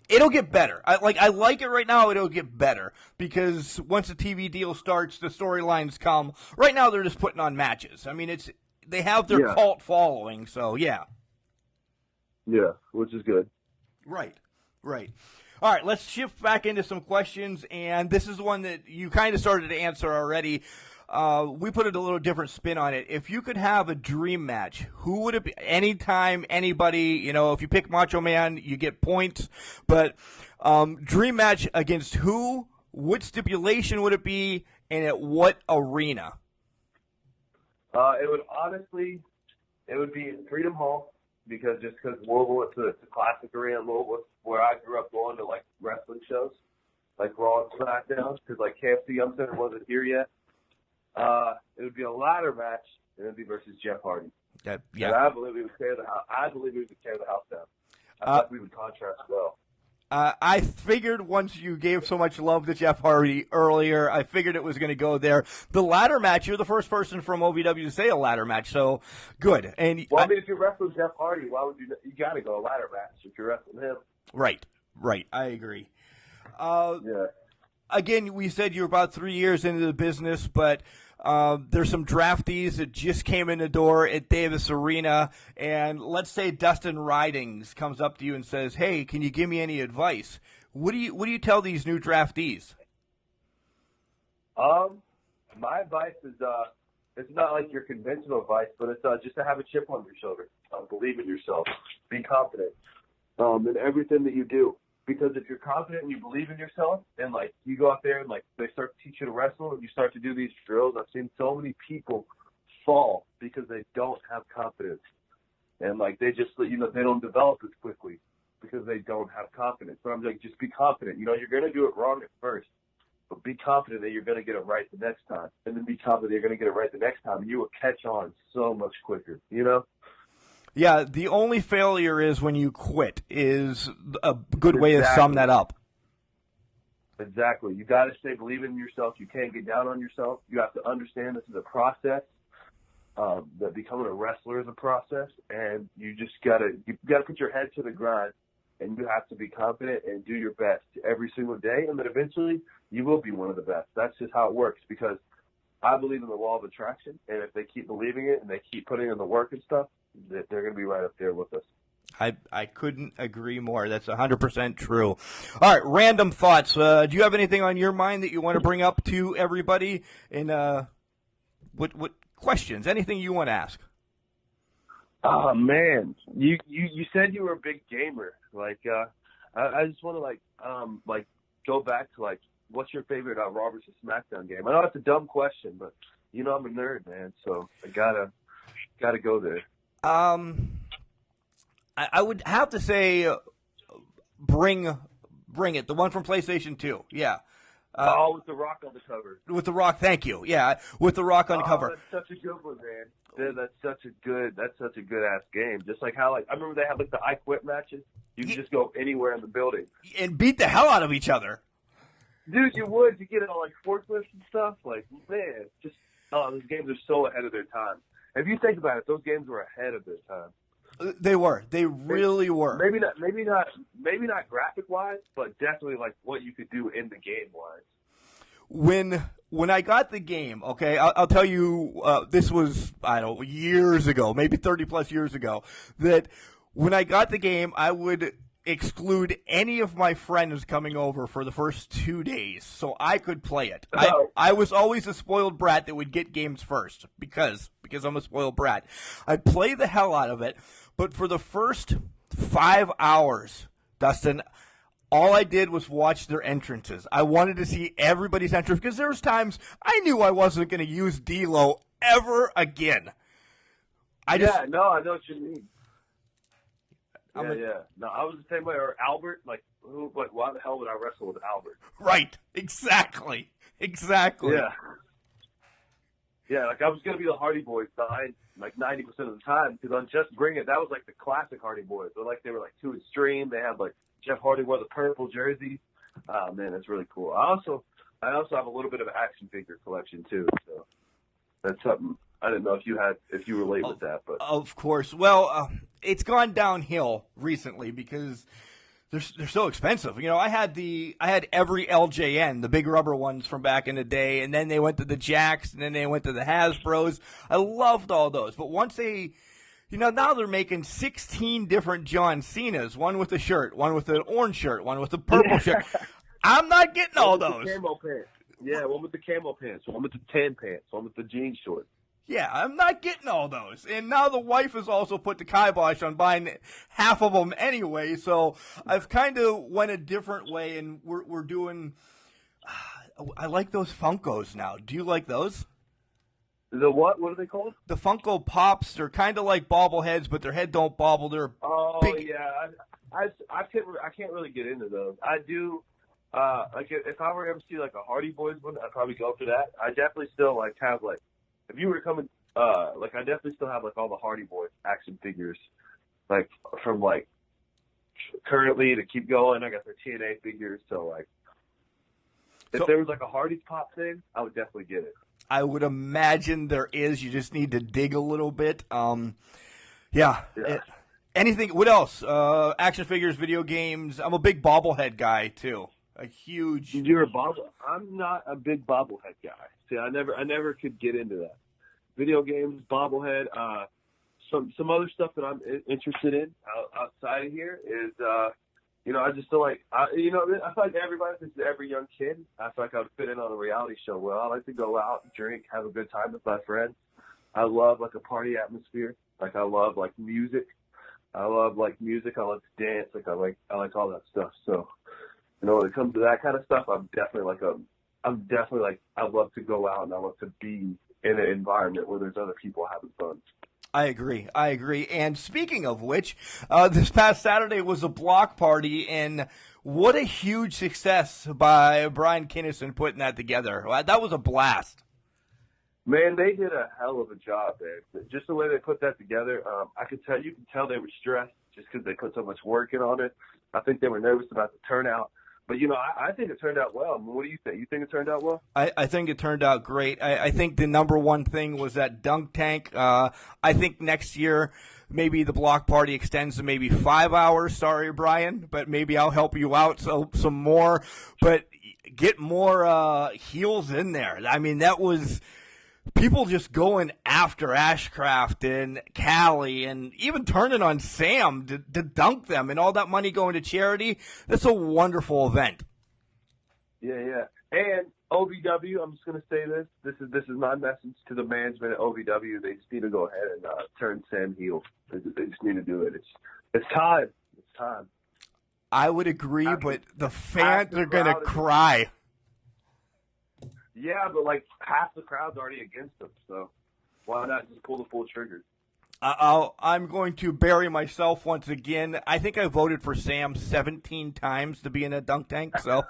It'll get better. I like it right now. It'll get better because once the TV deal starts, the storylines come. Right now, they're just putting on matches. I mean, they have their cult following, so yeah. Yeah, which is good. Right. All right, let's shift back into some questions, and this is one that you kind of started to answer already. We put a little different spin on it. If you could have a dream match, who would it be? Anytime, anybody, if you pick Macho Man, you get points. But dream match against who? What stipulation would it be? And at what arena? It would be in Freedom Hall, because Louisville, it's a classic arena in Louisville, where I grew up going to, wrestling shows, like Raw and SmackDown, because, KFC Young Center wasn't here yet. It would be a ladder match, and it would be versus Jeff Hardy. Yeah. And I believe we would tear the house. I believe we would tear the house down. I thought we would contrast well. I figured once you gave so much love to Jeff Hardy earlier, I figured it was going to go there. The ladder match, you're the first person from OVW to say a ladder match, so good. And if you're wrestling Jeff Hardy, why would you got to go a ladder match if you're wrestling him. Right. I agree. Yeah. Again, we said you're about 3 years into the business, but there's some draftees that just came in the door at Davis Arena, and let's say Dustin Ridings comes up to you and says, "Hey, can you give me any advice?" What do you tell these new draftees? My advice is it's not like your conventional advice, but it's just to have a chip on your shoulder. Believe in yourself. Be confident in everything that you do. Because if you're confident and you believe in yourself, and you go out there and they start to teach you to wrestle, and you start to do these drills, I've seen so many people fall because they don't have confidence, and they just they don't develop as quickly because they don't have confidence. So I'm just be confident. You're going to do it wrong at first, but be confident that you're going to get it right the next time, and then be confident that you're going to get it right the next time, and you will catch on so much quicker. Yeah, the only failure is when you quit is a good way to sum that up. Exactly. You got to stay believing in yourself. You can't get down on yourself. You have to understand this is a process. That becoming a wrestler is a process, and you gotta put your head to the grind, and you have to be confident and do your best every single day, and then eventually you will be one of the best. That's just how it works, because I believe in the law of attraction, and if they keep believing it and they keep putting in the work and stuff, they're going to be right up there with us. I couldn't agree more. That's 100% true. All right, random thoughts. Do you have anything on your mind that you want to bring up to everybody? And what questions? Anything you want to ask? Oh man, you said you were a big gamer. Like, I just want to go back to what's your favorite Raw vs. SmackDown game? I know it's a dumb question, but I'm a nerd, man, so I gotta go there. I would have to say, bring it. The one from PlayStation 2. Yeah. With The Rock on the cover. With The Rock, thank you. Yeah, with The Rock on the cover. That's such a good one, man. Dude, that's such a good ass game. Just like how I remember they had the I Quit matches. You could just go anywhere in the building and beat the hell out of each other. Dude, you would. You get it on forklifts and stuff. Man, those games are so ahead of their time. If you think about it, those games were ahead of their time. They were. They really were. Maybe not graphic wise, but definitely what you could do in the game wise. When I got the game, okay, I'll tell you, this was, I don't know, years ago, maybe 30 plus years ago, that when I got the game, I would exclude any of my friends coming over for the first 2 days so I could play it. I was always a spoiled brat that would get games first because I'm a spoiled brat. I'd play the hell out of it, but for the first 5 hours, Dustin, all I did was watch their entrances. I wanted to see everybody's entrance because there was times I knew I wasn't going to use D-Lo ever again. I know what you mean. Yeah. No, I was the same way. Or Albert, why the hell would I wrestle with Albert? Right. Exactly. Yeah. Yeah, I was going to be the Hardy Boys behind 90% of the time, because on Just Bring It, that was the classic Hardy Boys. They were too extreme. They had Jeff Hardy wore the purple jersey. Man, that's really cool. I also have a little bit of an action figure collection too, so that's something I didn't know if you relate with that, but of course. Well, it's gone downhill recently because they're so expensive. I had every LJN, the big rubber ones from back in the day, and then they went to the Jacks, and then they went to the Hasbros. I loved all those, but once they, now they're making 16 different John Cenas, one with a shirt, one with an orange shirt, one with a purple shirt. I'm not getting all those. The camo pants. Yeah, one with the camo pants, one with the tan pants, one with the jean shorts. Yeah, I'm not getting all those. And now the wife has also put the kibosh on buying half of them anyway, so I've kind of went a different way, and we're doing I like those Funkos now. Do you like those? The what? What are they called? The Funko Pops. They're kind of like bobbleheads, but their head don't bobble. They're big. Yeah. I can't really get into those. I do. If I were to ever see a Hardy Boys one, I'd probably go for that. I definitely still have if you were coming, I definitely still have all the Hardy Boys action figures, from currently to keep going. I got their TNA figures, so if there was a Hardy's Pop thing, I would definitely get it. I would imagine there is. You just need to dig a little bit. Yeah. Anything? What else? Action figures, video games. I'm a big bobblehead guy too. A huge. You're a bobble. I'm not a big bobblehead guy. See, I never could get into that. Video games, bobblehead. Some other stuff that I'm interested in outside of here is, I just feel I feel like everybody, this is every young kid. I feel like I would fit in on a reality show well. I like to go out, drink, have a good time with my friends. I love a party atmosphere. I love music. I love music. I love to dance. I like all that stuff. So, when it comes to that kind of stuff, I'm definitely I love to go out and I love to be in an environment where there's other people having fun. I agree. And speaking of which, this past Saturday was a block party, and what a huge success by Brian Kinnison putting that together. That was a blast. Man, they did a hell of a job, man. Just the way they put that together, you can tell they were stressed just because they put so much work in on it. I think they were nervous about the turnout, But, you know, I think it turned out well. I mean, what do you think? You think it turned out well? I think it turned out great. I think the number one thing was that dunk tank. I think next year maybe the block party extends to maybe 5 hours. Sorry, Brian, but maybe I'll help you out some more. But get more heels in there. I mean, that was people just going after Ashcraft and Callie and even turning on Sam to dunk them, and all that money going to charity. That's a wonderful event. Yeah. And OVW, I'm just going to say this. This is my message to the management at OVW. They just need to go ahead and turn Sam heel. They just need to do it. It's time. It's time. I would agree, but the fans are going to cry. Yeah, but like half the crowd's already against them, so why not just pull the full trigger? I'm going to bury myself once again. I think I voted for Sam 17 times to be in a dunk tank. So,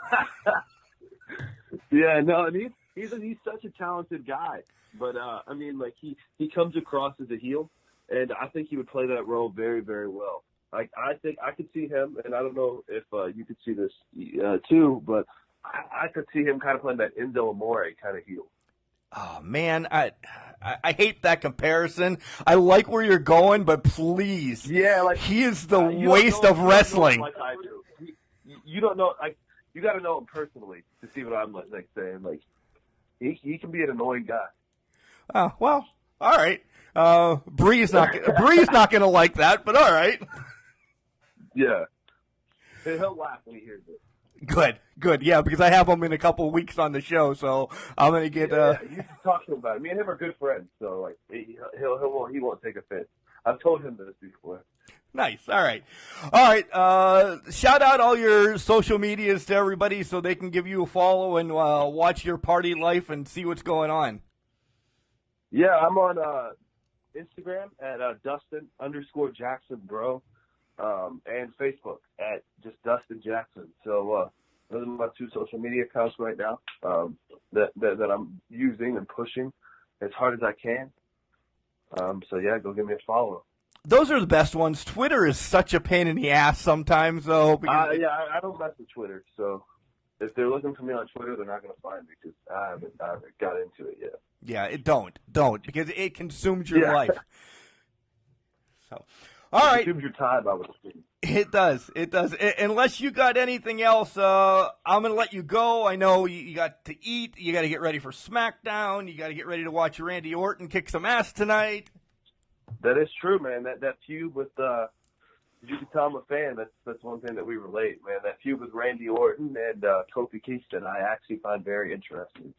yeah, no, and he's such a talented guy. But I mean, like he comes across as a heel, and I think he would play that role very, very well. Like I think I could see him, and I don't know if you could see this too, but I could see him kind of playing that Enzo Amore kind of heel. Oh man, I hate that comparison. I like where you're going, but please, yeah, like he is the waste of wrestling. Like I do. You don't know, like you got to know him personally to see what I'm like saying. Like he can be an annoying guy. Oh well, all right. Bree's not going to like that, but all right. Yeah, he'll laugh when he hears it. Good, yeah, because I have him in a couple of weeks on the show, so I'm gonna get. You should talk to him about it. Me and him are good friends, so like he won't take offense. I've told him this before. Nice. All right. Shout out all your social medias to everybody so they can give you a follow and watch your party life and see what's going on. Yeah, I'm on Instagram at Dustin_Jackson bro. And Facebook at just Dustin Jackson. So those are my two social media accounts right now that I'm using and pushing as hard as I can. So yeah, go give me a follow. Those are the best ones. Twitter is such a pain in the ass sometimes, though. I don't mess with Twitter, so if they're looking for me on Twitter, they're not going to find me because I haven't got into it yet. Yeah, don't because it consumes your life. So. All right. It consumes your time, I would assume. It does. Unless you got anything else, I'm going to let you go. I know you got to eat. You got to get ready for SmackDown. You got to get ready to watch Randy Orton kick some ass tonight. That is true, man. That feud with, you can tell I'm a fan. That's one thing that we relate, man. That feud with Randy Orton and Kofi Kingston, I actually find very interesting.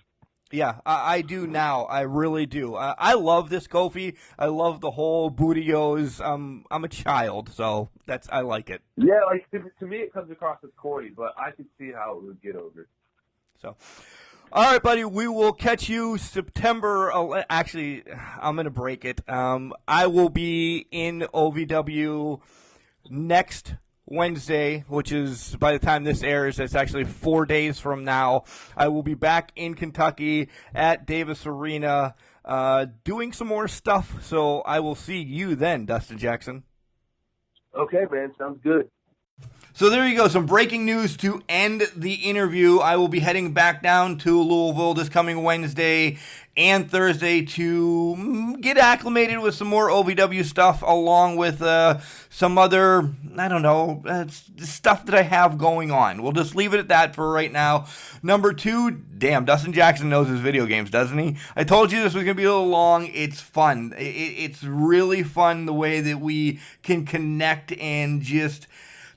Yeah, I do now. I really do. I love this Kofi. I love the whole Bootios. I'm a child, so I like it. Yeah, like to me it comes across as corny, but I can see how it would get over. So, all right, buddy. We will catch you September. Actually, I'm gonna break it. I will be in OVW next Wednesday, which is, by the time this airs, it's actually 4 days from now. I will be back in Kentucky at Davis Arena doing some more stuff, so I will see you then, Dustin Jackson. Okay, man. Sounds good. So there you go, some breaking news to end the interview. I will be heading back down to Louisville this coming Wednesday and Thursday to get acclimated with some more OVW stuff, along with some other, stuff that I have going on. We'll just leave it at that for right now. Number 2, damn, Dustin Jackson knows his video games, doesn't he? I told you this was going to be a little long. It's fun. It's really fun the way that we can connect and just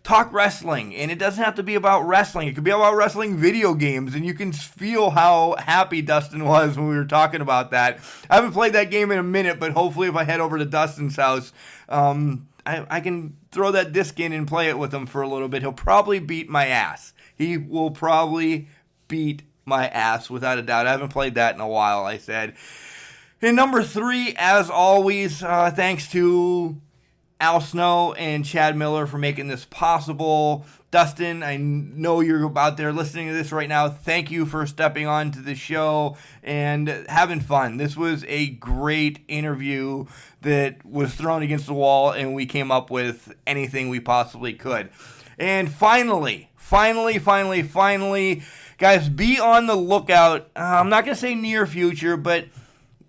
talk wrestling, and it doesn't have to be about wrestling. It could be about wrestling video games, and you can feel how happy Dustin was when we were talking about that. I haven't played that game in a minute, but hopefully if I head over to Dustin's house, I can throw that disc in and play it with him for a little bit. He'll probably beat my ass. He will probably beat my ass, without a doubt. I haven't played that in a while, I said. And number 3, as always, thanks to Al Snow and Chad Miller for making this possible. Dustin, I know you're out there listening to this right now. Thank you for stepping on to the show and having fun. This was a great interview that was thrown against the wall, and we came up with anything we possibly could. And finally, finally, guys, be on the lookout. I'm not going to say near future, but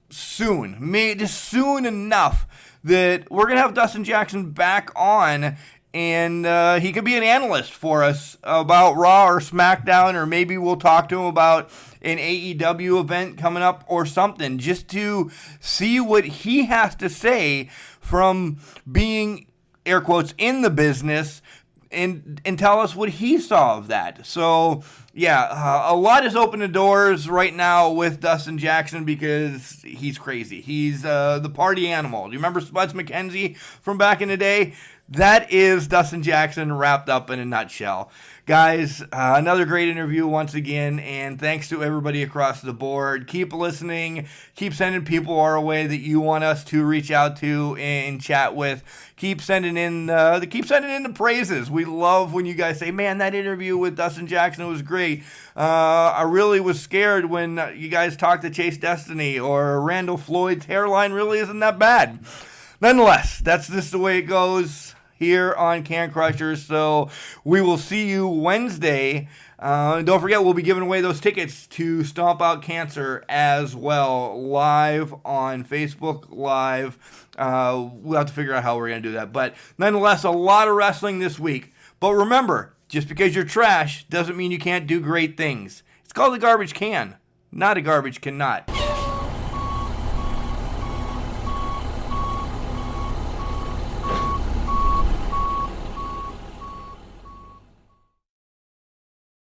soon. Just soon enough that we're going to have Dustin Jackson back on, and he could be an analyst for us about Raw or SmackDown, or maybe we'll talk to him about an AEW event coming up or something, just to see what he has to say from being, air quotes, in the business, and tell us what he saw of that. So, yeah, a lot is open the doors right now with Dustin Jackson because he's crazy. He's the party animal. Do you remember Spuds McKenzie from back in the day? That is Dustin Jackson wrapped up in a nutshell. Guys, another great interview once again, and thanks to everybody across the board. Keep listening. Keep sending people our way that you want us to reach out to and chat with. Keep sending in the praises. We love when you guys say, man, that interview with Dustin Jackson was great. I really was scared when you guys talked to Chase Destiny, or Randall Floyd's hairline really isn't that bad. Nonetheless, that's just the way it goes here on Can Crushers. So we will see you Wednesday. Don't forget, we'll be giving away those tickets to Stomp Out Cancer as well, live on Facebook Live. We'll have to figure out how we're going to do that. But nonetheless, a lot of wrestling this week. But remember, just because you're trash doesn't mean you can't do great things. It's called a garbage can, not a garbage cannot.